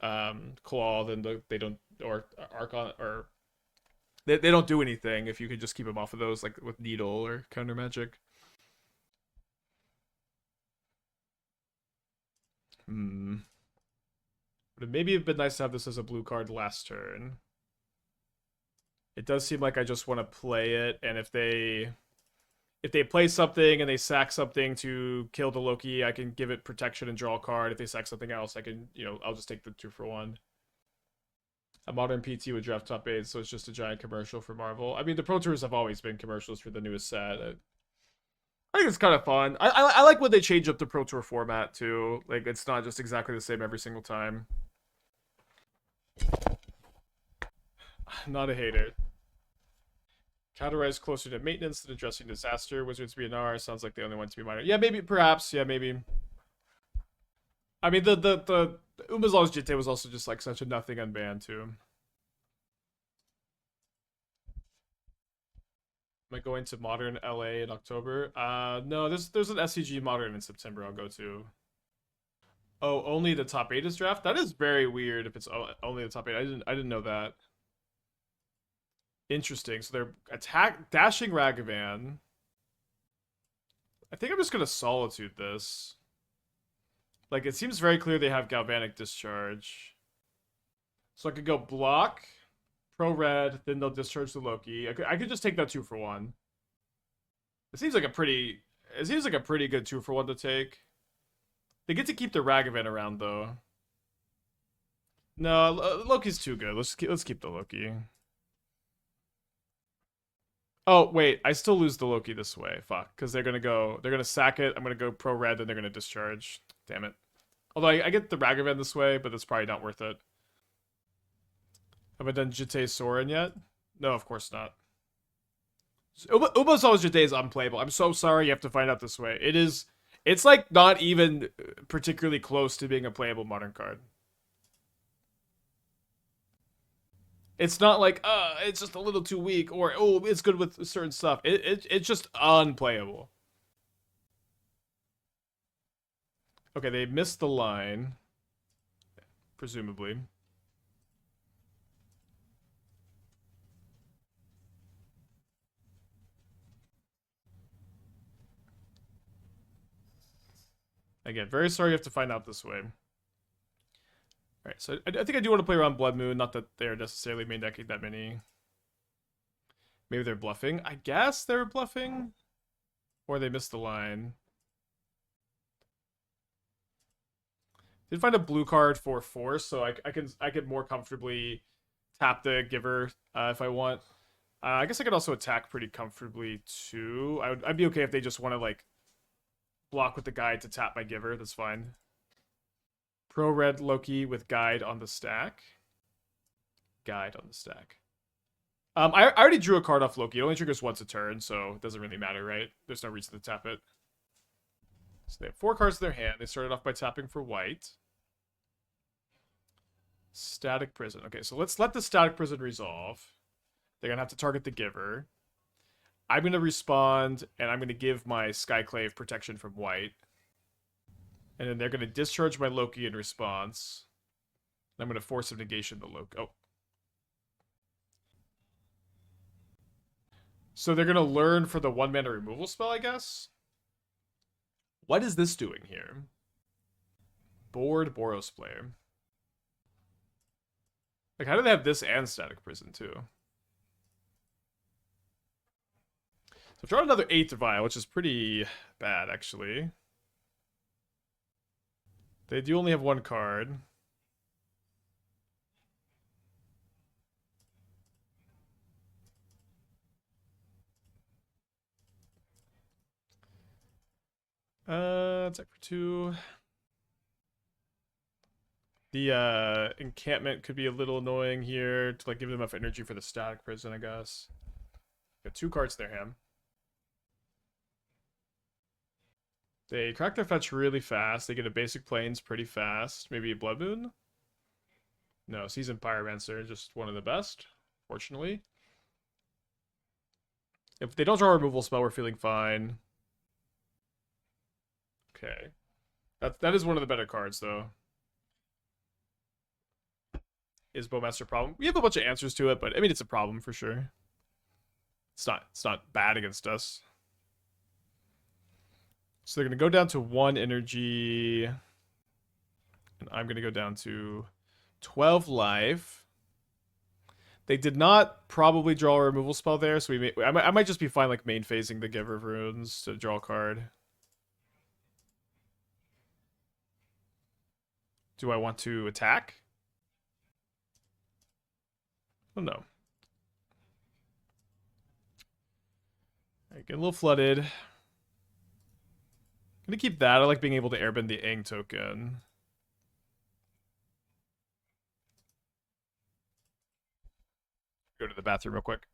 [SPEAKER 1] claw, then they don't, or Archon, or they don't do anything. If you could just keep them off of those, like with Needle or Counter Magic. But maybe it'd been nice to have this as a blue card last turn. It does seem like I just want to play it, and if they play something and they sack something to kill the Loki, I can give it protection and draw a card. If they sack something else, I can, you know, I'll just take the 2-for-1. A modern PT would draft top 8, so it's just a giant commercial for Marvel. I mean, the Pro Tours have always been commercials for the newest set. I think it's kind of fun. I like when they change up the Pro Tour format, too. Like, it's not just exactly the same every single time. I'm not a hater. Counterize closer to maintenance than addressing disaster. Wizards BNR sounds like the only one to be minor. Yeah, maybe, perhaps. Yeah, maybe. I mean, the Umazal's Jitte was also just like such a nothing unbanned too. Am I going to Modern LA in October? No, there's an SCG Modern in September I'll go to. Oh, only the top 8 is draft? That is very weird if it's only the top 8. I didn't know that. Interesting. So they're dashing Ragavan. I think I'm just gonna Solitude this. Like, it seems very clear they have Galvanic Discharge. So I could go block, pro red, then they'll discharge the Loki. I could just take that 2-for-1. It seems like a pretty good 2-for-1 to take. They get to keep the Ragavan around though. No, Loki's too good. Let's keep the Loki. Oh, wait, I still lose the Loki this way. Fuck, because they're gonna sack it. I'm gonna go pro red, then they're gonna discharge. Damn it. Although I get the Ragavan this way, but that's probably not worth it. Have I done Jitte Soren yet? No, of course not. Umazal's Jitte is unplayable. I'm so sorry you have to find out this way. It's like not even particularly close to being a playable modern card. It's not like, it's just a little too weak, or, oh, it's good with certain stuff. It's just unplayable. Okay, they missed the line. Presumably. Again, very sorry you have to find out this way. Alright, so I think I do want to play around Blood Moon. Not that they're necessarily main decking that many. Maybe they're bluffing. I guess they're bluffing. Or they missed the line. Did find a blue card for Force, so I can more comfortably tap the Giver if I want. I guess I could also attack pretty comfortably too. I'd be okay if they just want to like block with the guide to tap my Giver. That's fine. Pro red Loki with guide on the stack. Guide on the stack. I already drew a card off Loki. It only triggers once a turn, so it doesn't really matter, right? There's no reason to tap it. So they have 4 cards in their hand. They started off by tapping for white. Static Prison. Okay, so let's let the Static Prison resolve. They're going to have to target the Giver. I'm going to respond, and I'm going to give my Skyclave protection from white. And then they're going to discharge my Loki in response. And I'm going to Force of Negation the Loki. Oh. So they're going to learn for the 1-mana removal spell, I guess? What is this doing here? Board Boros player. Like, how do they have this and Static Prison, too? So I've drawn another Aether Vial, which is pretty bad, actually. They do only have 1 card. Attack for 2. The encampment could be a little annoying here to like give them enough energy for the Static Prison, I guess. Got 2 cards in their hand. They crack their fetch really fast. They get a basic plains pretty fast. Maybe a Blood Moon? No, Seasoned Pyromancer, just one of the best, fortunately. If they don't draw a removal spell, we're feeling fine. Okay. That is one of the better cards, though. Is Bowmaster a problem? We have a bunch of answers to it, but I mean, it's a problem for sure. It's not bad against us. So they're going to go down to 1 energy. And I'm going to go down to 12 life. They did not probably draw a removal spell there, so I might just be fine like main phasing the Giver of Runes to draw a card. Do I want to attack? Oh no. Alright, get a little flooded. Gonna keep that. I like being able to airbend the Aang token. Go to the bathroom real quick.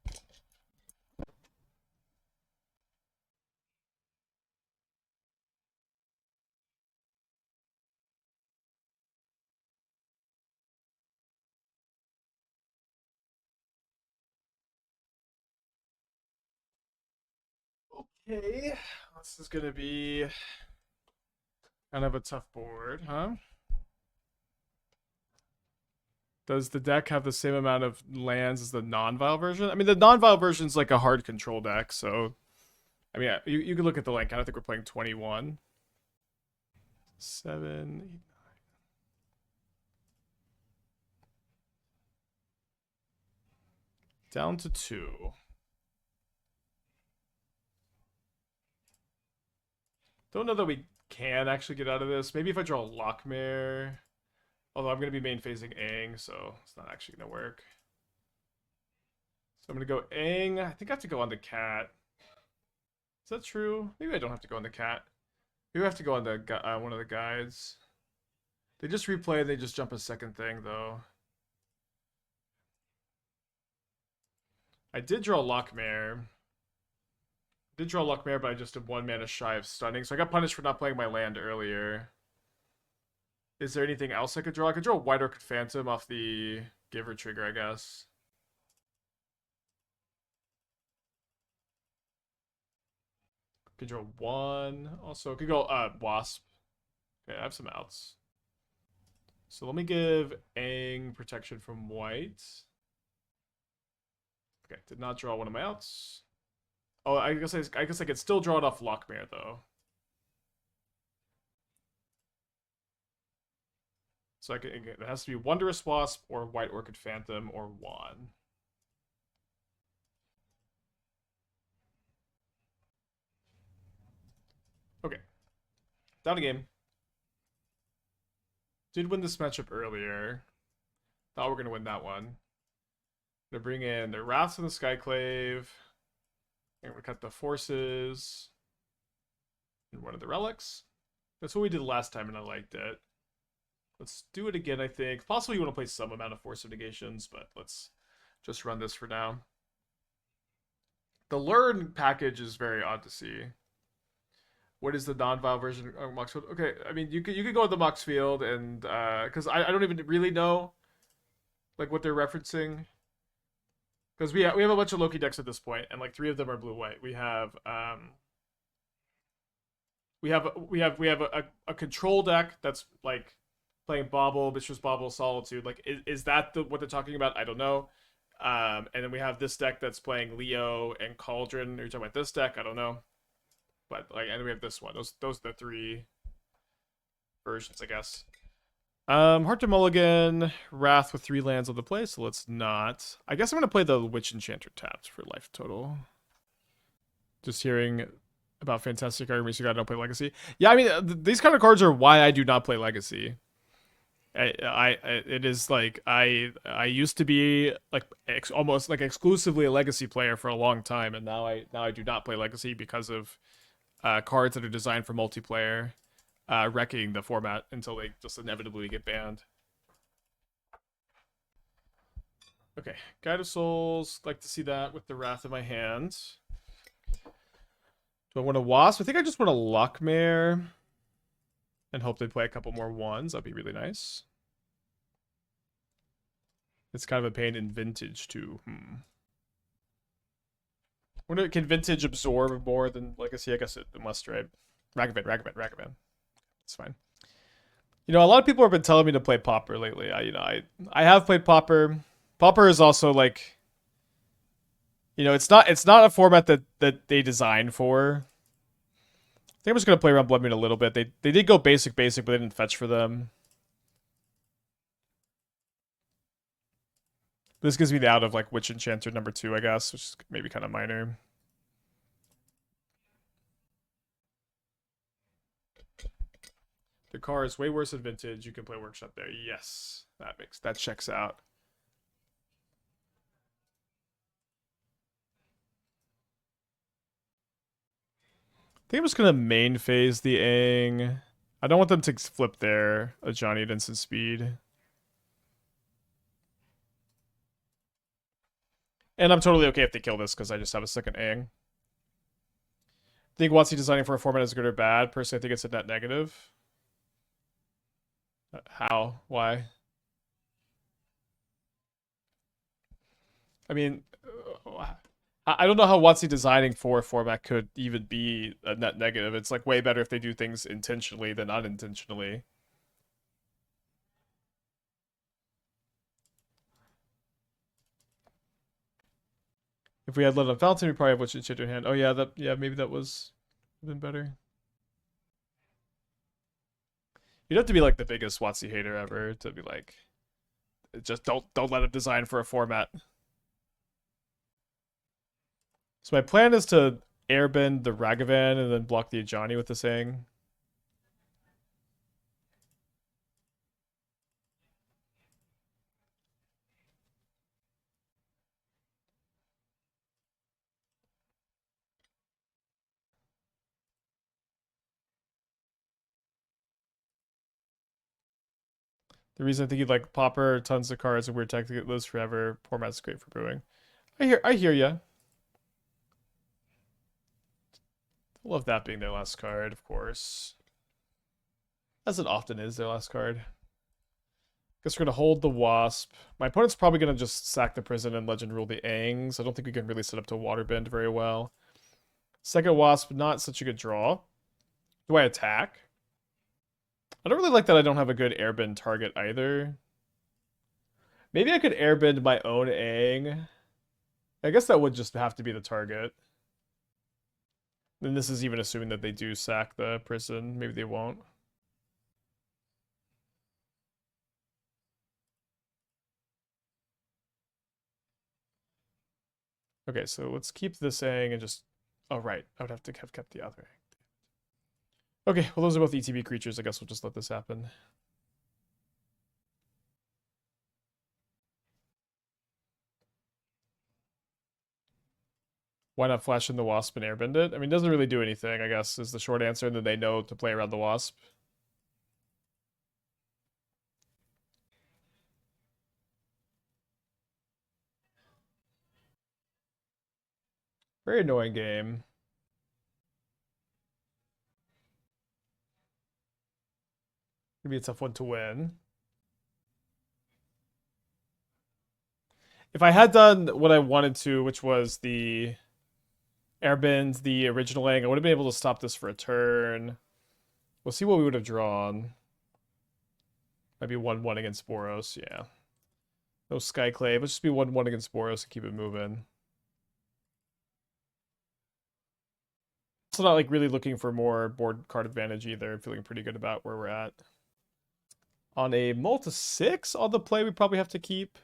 [SPEAKER 1] Okay, this is gonna be kind of a tough board, huh? Does the deck have the same amount of lands as the non-vial version? I mean, the non-vial version is like a hard control deck, so... I mean, you can look at the land count. I think we're playing 21. 7, 8, 9. Down to 2. Don't know that we can actually get out of this. Maybe if I draw Loch Mare. Although I'm going to be main phasing Aang, so it's not actually going to work. So I'm going to go Aang. I think I have to go on the cat. Is that true? Maybe I don't have to go on the cat. Maybe I have to go on the one of the guides. They just replay, they just jump a second thing, though. I did draw Loch Mare. Did draw Loch Mare, but I just did 1 mana shy of stunning, so I got punished for not playing my land earlier. Is there anything else I could draw? I could draw White Orchid Phantom off the Giver trigger, I guess. Could draw one. Also, could go Wasp. Okay, I have some outs. So let me give Aang protection from white. Okay, did not draw one of my outs. Oh, I guess I could still draw it off Loch Mare though. So it has to be Wondrous Wasp or White Orchid Phantom or Wan. Okay. Down a game. Did win this matchup earlier. Thought we were gonna win that one. Gonna bring in the Wraths and the Skyclave. And we cut the forces. And one of the relics. That's what we did last time, and I liked it. Let's do it again, I think. Possibly you want to play some amount of Force of Negations, but let's just run this for now. The Learn package is very odd to see. What is the non-vial version of Mox Field? Okay, I mean, you could go to the Mox Field, and, because I don't even really know, like, what they're referencing. Because we have a bunch of Loki decks at this point, and, like, 3 of them are blue-white. We have a control deck that's, like, playing Bauble, Mistress Bauble, Solitude. Like, is that what they're talking about? I don't know. And then we have this deck that's playing Leo and Cauldron. Are you talking about this deck? I don't know. But, like, and we have this one. Those are the 3 versions, I guess. Heart to Mulligan, Wrath with 3 lands on the play, so let's not. I guess I'm going to play the Witch Enchanter tapped for life total. Just hearing about fantastic arguments you got to don't play Legacy. Yeah, I mean, these kind of cards are why I do not play Legacy. It is like I used to be like almost like exclusively a Legacy player for a long time, and now I do not play Legacy because of cards that are designed for multiplayer wrecking the format until they just inevitably get banned. Okay, Guide of Souls, like to see that with the Wrath in my hand. Do I want a Wasp? I think I just want a Loch Mare. And hope they play a couple more ones. That'd be really nice. It's kind of a pain in Vintage, too. Can Vintage absorb more than Legacy? I guess it must, right? Ragavan. It's fine. You know, a lot of people have been telling me to play Pauper lately. I have played Pauper. Pauper is also, like... You know, it's not a format that they designed for. I think I'm just going to play around Blood Moon a little bit. They did go basic, but they didn't fetch for them. This gives me the out of, like, Witch Enchanter number 2, I guess, which is maybe kind of minor. The car is way worse than Vintage. You can play Workshop there. Yes, that checks out. I think I'm just going to main phase the Aang. I don't want them to flip their Johnny at instant speed. And I'm totally okay if they kill this because I just have a second Aang. Think Watsy designing for a format is good or bad? Personally, I think it's a net negative. How? Why? I mean... I don't know how Watsy designing for a format could even be a net negative. It's like way better if they do things intentionally than unintentionally. If we had Hallowed Fountain, we probably have Witch Enchanter in hand. Oh yeah, maybe that was been better. You'd have to be like the biggest Watsy hater ever to be like, just don't let him design for a format. So my plan is to airbend the Ragavan and then block the Ajani with the Aang. The reason I think you'd like Pauper, tons of cards, and weird tech that lives forever. Format's great for brewing. I hear ya. Love that being their last card, of course. As it often is their last card. Guess we're going to hold the Wasp. My opponent's probably going to just sack the Prison and Legend Rule the Aang, so I don't think we can really set up to Waterbend very well. Second Wasp, not such a good draw. Do I attack? I don't really like that I don't have a good airbend target either. Maybe I could airbend my own Aang. I guess that would just have to be the target. And this is even assuming that they do sack the prison. Maybe they won't. Okay, so let's keep this Aang and just... Oh, right. I would have to have kept the other Aang. Okay, well, those are both ETB creatures. I guess we'll just let this happen. Why not flash in the Wasp and airbend it? I mean, it doesn't really do anything, I guess, is the short answer. And then they know to play around the Wasp. Very annoying game. Gonna be a tough one to win. If I had done what I wanted to, which was the airbend, the original Aang, I would have been able to stop this for a turn. We'll see what we would have drawn. Might be 1-1 against Boros, yeah. No Skyclave. Let's just be 1-1 against Boros and keep it moving. Also not like really looking for more board card advantage either. Feeling pretty good about where we're at. On a Malta 6 on the play, we probably have to keep.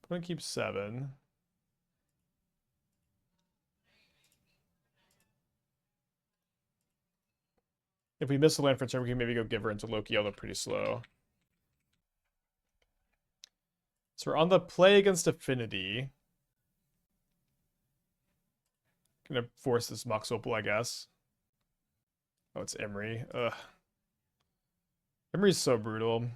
[SPEAKER 1] I'm gonna keep 7. If we miss a land for a turn, we can maybe go Giver into Loki, although pretty slow. So we're on the play against Affinity. Gonna force this Mox Opal, I guess. Oh, it's Emery. Ugh. Emery's so brutal.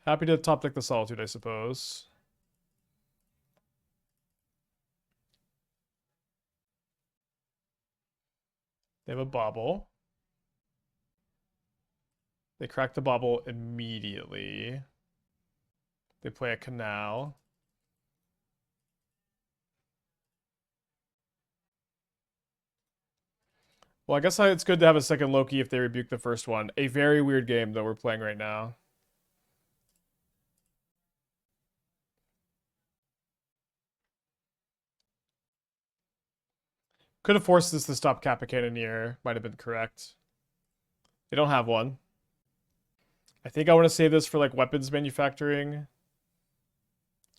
[SPEAKER 1] Happy to top deck the Solitude, I suppose. They have a bobble. They crack the bobble immediately. They play a canal. Well, I guess it's good to have a second Loki if they rebuke the first one. A very weird game that we're playing right now. Could have forced this to stop Kappa Cannoneer. Might have been correct. They don't have one. I think I want to save this for like weapons manufacturing.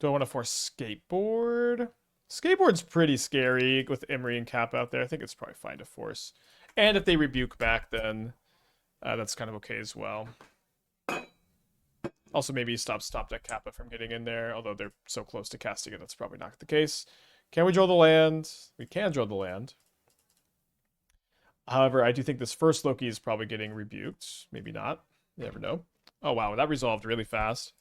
[SPEAKER 1] Do I want to force Skateboard? Skateboard's pretty scary with Emery and Kappa out there. I think it's probably fine to force. And if they rebuke back, then that's kind of okay as well. Also, maybe stop deck Kappa from getting in there, although they're so close to casting it, that's probably not the case. Can we draw the land? We can draw the land. However, I do think this first Loki is probably getting rebuked. Maybe not. You never know. Oh, wow. That resolved really fast.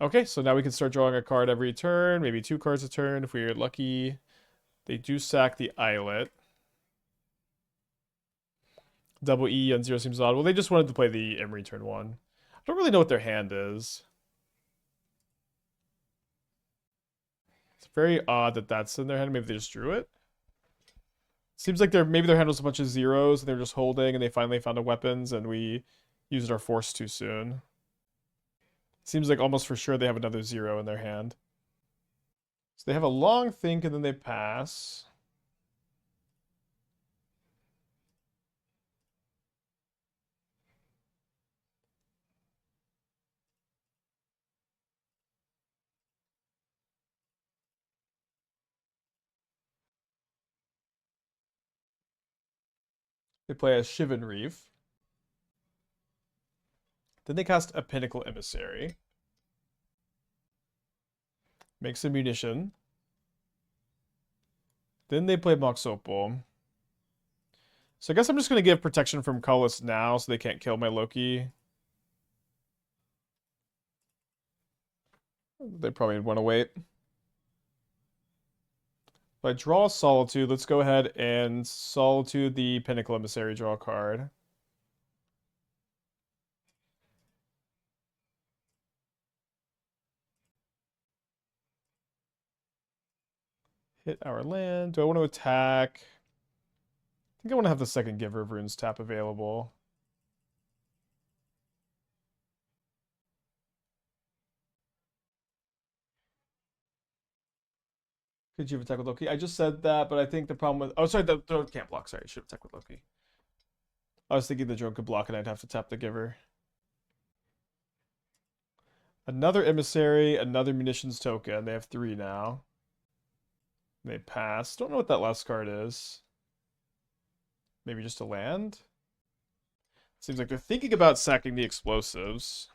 [SPEAKER 1] Okay, so now we can start drawing a card every turn. Maybe 2 cards a turn if we're lucky. They do sack the Islet. Double E on 0 seems odd. Well, they just wanted to play the Emery turn 1. I don't really know what their hand is. It's very odd that that's in their hand. Maybe they just drew it. Seems like maybe their hand was a bunch of zeros and they're just holding and they finally found a weapons and we used our force too soon. Seems like almost for sure they have another 0 in their hand. So they have a long think and then they pass. They play a Shivan Reef. Then they cast a Pinnacle Emissary. Makes a munition. Then they play Mox Opal. So I guess I'm just going to give protection from colorless now so they can't kill my Loki. They probably want to wait. If I draw Solitude, let's go ahead and Solitude the Pinnacle Emissary, draw a card. Hit our land. Do I want to attack? I think I want to have the second Giver of Runes tap available. Could you have attacked with Loki? I just said that, but I think the problem with... Oh, sorry, the drone can't block. Sorry, I should have attacked with Loki. I was thinking the drone could block and I'd have to tap the Giver. Another Emissary, another Munitions token. They have 3 now. They pass. Don't know what that last card is. Maybe just a land? Seems like they're thinking about sacking the explosives.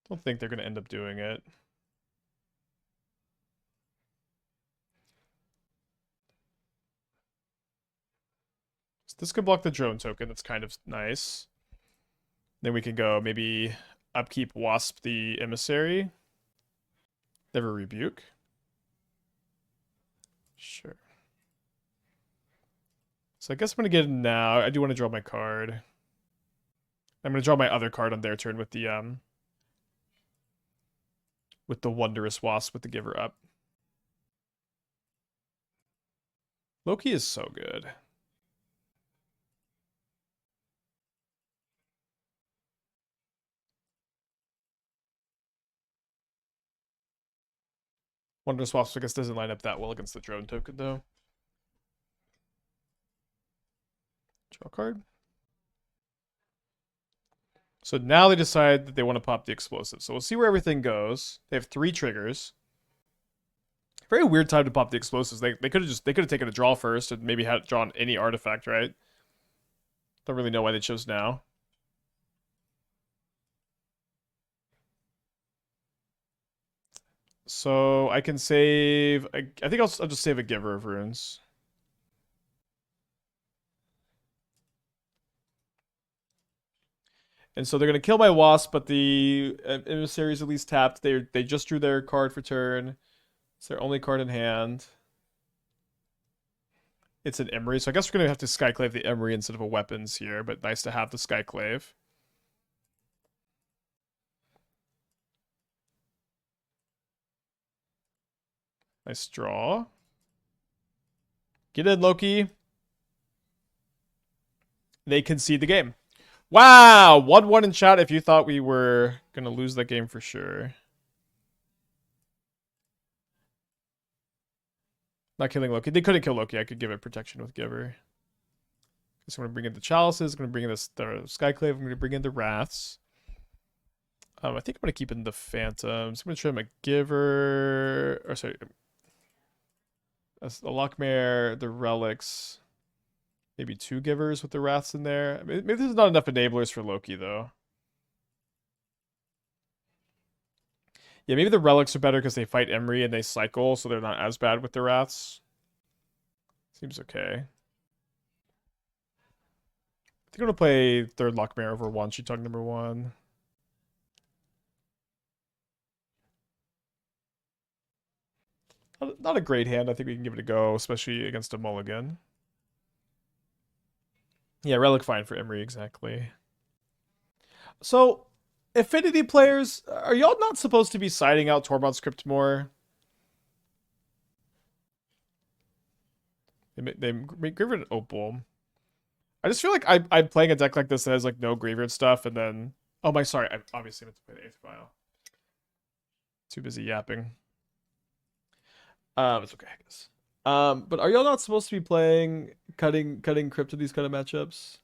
[SPEAKER 1] Don't think they're going to end up doing it. So this could block the drone token. That's kind of nice. Then we can go maybe upkeep Wasp the Emissary. Never Rebuke. Sure. So I guess I'm going to get it now. I do want to draw my card. I'm going to draw my other card on their turn with the Wondrous Wasp with the Giver up. Loki is so good. Wondrous Wasp, I guess, doesn't line up that well against the drone token, though. Draw a card. So now they decide that they want to pop the explosive. So we'll see where everything goes. They have 3 triggers. Very weird time to pop the explosives. They could have taken a draw first and maybe had drawn any artifact, right? Don't really know why they chose now. So I can save... I think I'll just save a Giver of Runes. And so they're going to kill my Wasp, but the Emissary is at least tapped. They just drew their card for turn. It's their only card in hand. It's an Emery, so I guess we're going to have to Skyclave the Emery instead of a weapons here, but nice to have the Skyclave. Nice draw. Get in, Loki. They concede the game. Wow! 1-1 in chat if you thought we were going to lose that game for sure. Not killing Loki. They couldn't kill Loki. I could give it protection with Giver. So I'm going to bring in the Chalices. I'm going to bring in the Skyclave. I'm going to bring in the Wraths. I think I'm going to keep in the Phantoms. I'm going to try my Giver. Or sorry. The Loch Mare, the Relics. Maybe 2 Givers with the Wraths in there. Maybe there's not enough enablers for Loki, though. Yeah, maybe the Relics are better because they fight Emery and they cycle, so they're not as bad with the Wraths. Seems okay. I think I'm going to play 3rd Loch Mare over Wan Shi Tong #1. Not a great hand. I think we can give it a go, especially against a mulligan. Yeah, Relic fine for Emery, exactly. So, Affinity players, are y'all not supposed to be siding out Tormod's Crypt more? They Graveyard Opal. I just feel like I'm playing a deck like this that has like no Graveyard stuff, and then... Oh my, sorry, I obviously meant to play the Aether Vial. Too busy yapping. It's okay, I guess. But are y'all not supposed to be playing cutting Crypt to these kind of matchups?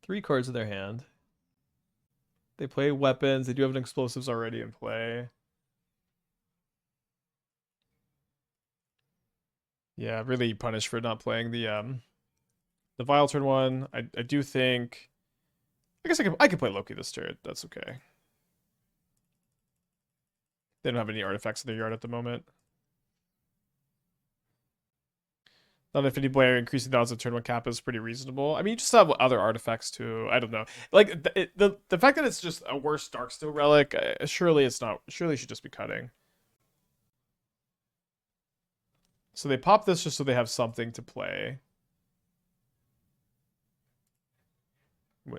[SPEAKER 1] 3 cards in their hand. They play weapons. They do have an explosives already in play. Yeah, really punished for not playing the Vial turn 1. I do think... I guess I can play Loki this turn. That's okay. They don't have any artifacts in their yard at the moment. Non-Affinity Blair increasing the odds of turn 1 Kappa is pretty reasonable. I mean, you just have other artifacts too. I don't know. Like, the fact that it's just a worse Darksteel Relic, surely it's not... Surely it should just be cutting. So they pop this just so they have something to play.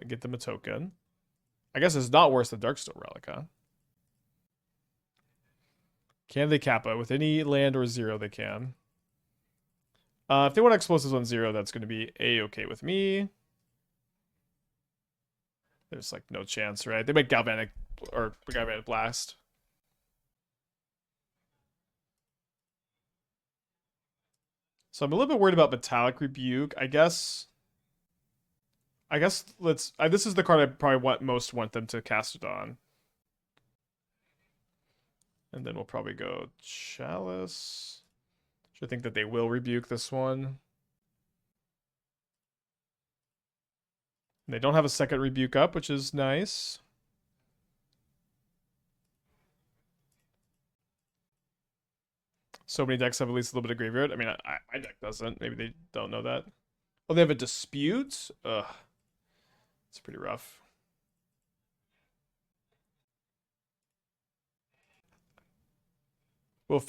[SPEAKER 1] Get them a token. I guess it's not worse than Darkstone Relic, huh? Can they Kappa? With any land or 0, they can. If they want explosives on 0, that's going to be A-okay with me. There's like no chance, right? They make Galvanic or Galvanic Blast. So I'm a little bit worried about Metallic Rebuke. I guess let's. This is the card I probably most want them to cast it on. And then we'll probably go Chalice. I think that they will rebuke this one. And they don't have a second rebuke up, which is nice. So many decks have at least a little bit of graveyard. I mean, my deck doesn't. Maybe they don't know that. Oh, they have a dispute? Ugh. It's pretty rough. Will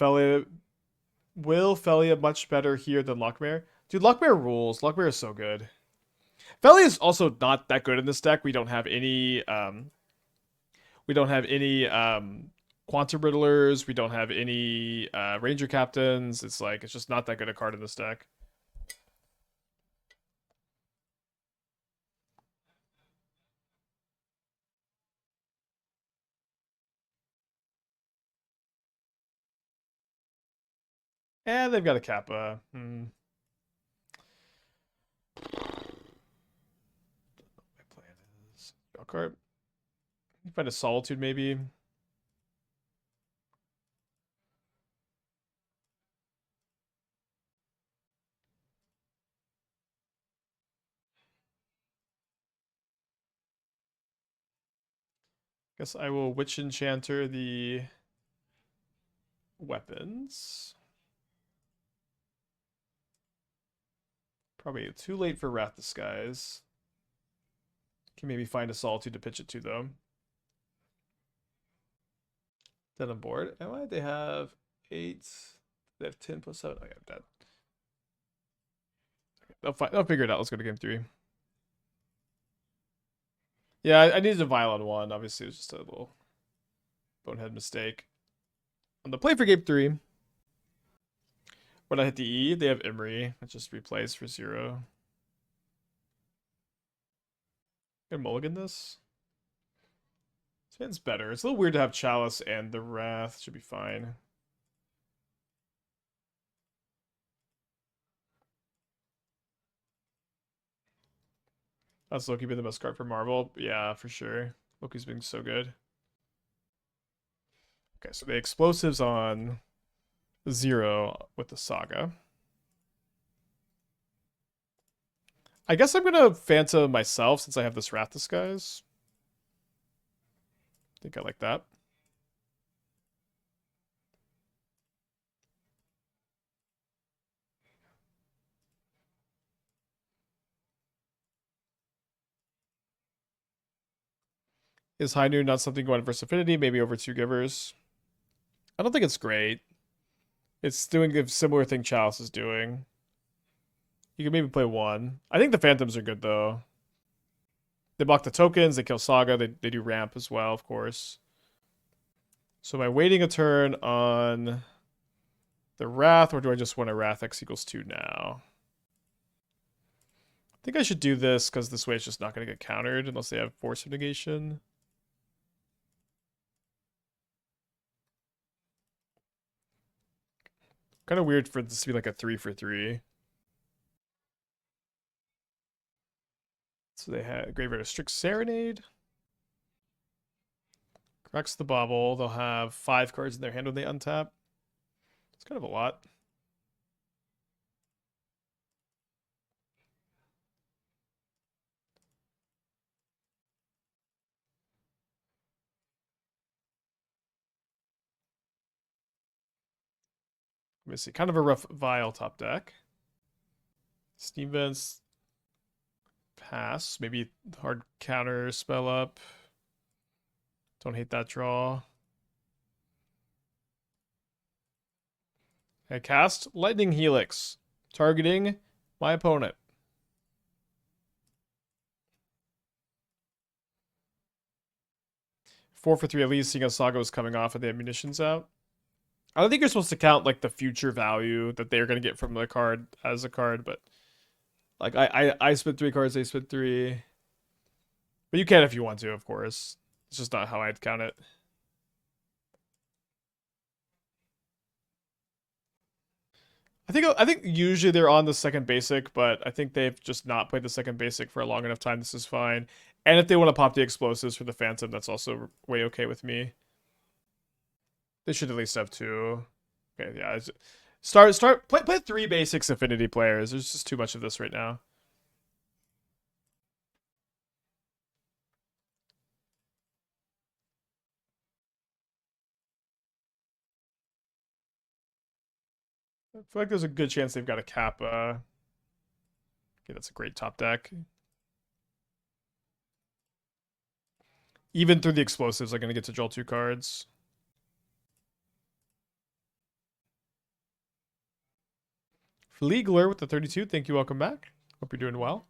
[SPEAKER 1] Felia much better here than Loch Mare? Dude, Loch Mare rules. Loch Mare is so good. Felia is also not that good in this deck. We don't have any Quantum Riddlers. We don't have any Ranger Captains. It's just not that good a card in this deck. And they've got a Kappa. My plan is draw card. Find a Solitude maybe. Guess I will Witch Enchanter the weapons. Probably too late for Wrath Disguise. Can maybe find a Solitude to pitch it to, though. Dead on board. And why they have 8? They have 10 plus 7. Okay, I'm dead. Okay, they'll figure it out. Let's go to game 3. Yeah, I needed a Vial on 1. Obviously, it was just a little bonehead mistake. On the play for game 3, when I hit the E, they have Emery. It just replays for 0. Can I mulligan this? This man's better. It's a little weird to have Chalice and the Wrath. Should be fine. That's Loki been the best card for Marvel? Yeah, for sure. Loki's been so good. Okay, so the explosives on 0 with the Saga. I guess I'm gonna Phantom myself since I have this Wrath Disguise. I think I like that. Is High Noon not something going versus Affinity? Maybe over 2 givers. I don't think it's great. It's doing a similar thing Chalice is doing. You can maybe play 1. I think the Phantoms are good, though. They block the tokens, they kill Saga, they do ramp as well, of course. So am I waiting a turn on the Wrath, or do I just want a Wrath X equals 2 now? I think I should do this, because this way it's just not going to get countered unless they have Force of Negation. Kind of weird for this to be like a 3 for 3. So they have Graveyard of Strict Serenade. Cracks the Bauble. They'll have 5 cards in their hand when they untap. It's kind of a lot. Let me see. Kind of a rough Vial top deck. Steam Vents. Pass. Maybe hard counter spell up. Don't hate that draw. I cast Lightning Helix, targeting my opponent. 4 for 3 at least, seeing as Saga was coming off and they had munitions out. I don't think you're supposed to count like the future value that they're gonna get from the card as a card, but like I spent 3 cards, they spent 3. But you can if you want to, of course. It's just not how I'd count it. I think usually they're on the second basic, but I think they've just not played the second basic for a long enough time. This is fine. And if they want to pop the explosives for the Phantom, that's also way okay with me. They should at least have 2. Okay, yeah. Play 3 basics affinity players. There's just too much of this right now. I feel like there's a good chance they've got a Kappa. Okay, that's a great top deck. Even through the explosives, I'm going to get to draw 2 cards. Fleegler with the 32. Thank you. Welcome back. Hope you're doing well.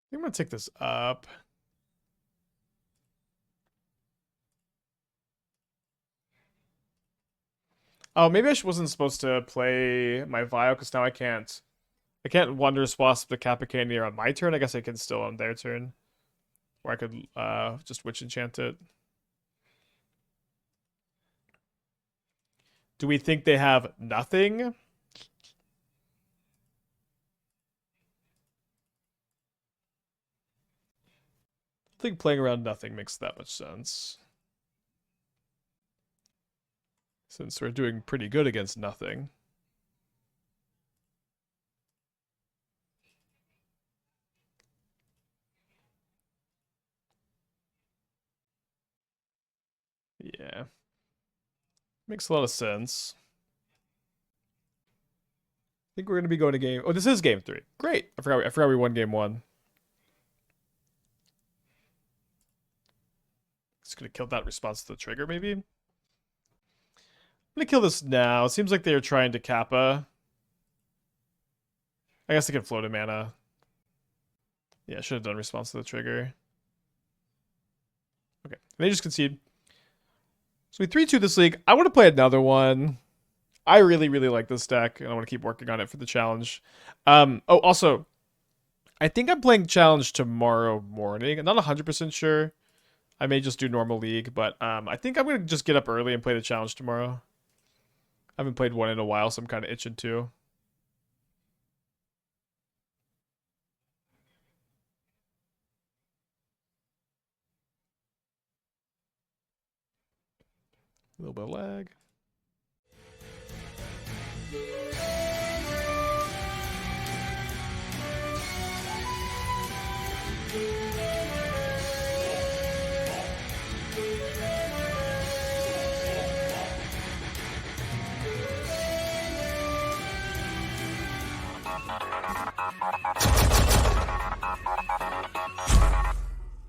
[SPEAKER 1] I think I'm going to take this up. Oh, maybe I wasn't supposed to play my Vial because now I can't. I can't Wondrous Wasp the Kappa Candy on my turn. I guess I can still on their turn. Or I could just Witch Enchant it. Do we think they have nothing? I think playing around nothing makes that much sense. Since we're doing pretty good against nothing. Yeah. Makes a lot of sense. I think we're going to be going to game... Oh, this is game 3. Great. I forgot we won game 1. Just going to kill that response to the trigger, maybe? I'm going to kill this now. It seems like they're trying to Kappa. I guess they can float a mana. Yeah, should have done response to the trigger. Okay. And they just concede. So we 3-2 this league. I want to play another one. I really, really like this deck, and I want to keep working on it for the challenge. Oh, also, I think I'm playing challenge tomorrow morning. I'm not 100% sure. I may just do normal league, but I think I'm going to just get up early and play the challenge tomorrow. I haven't played one in a while, so I'm kind of itching too. A little bit of lag.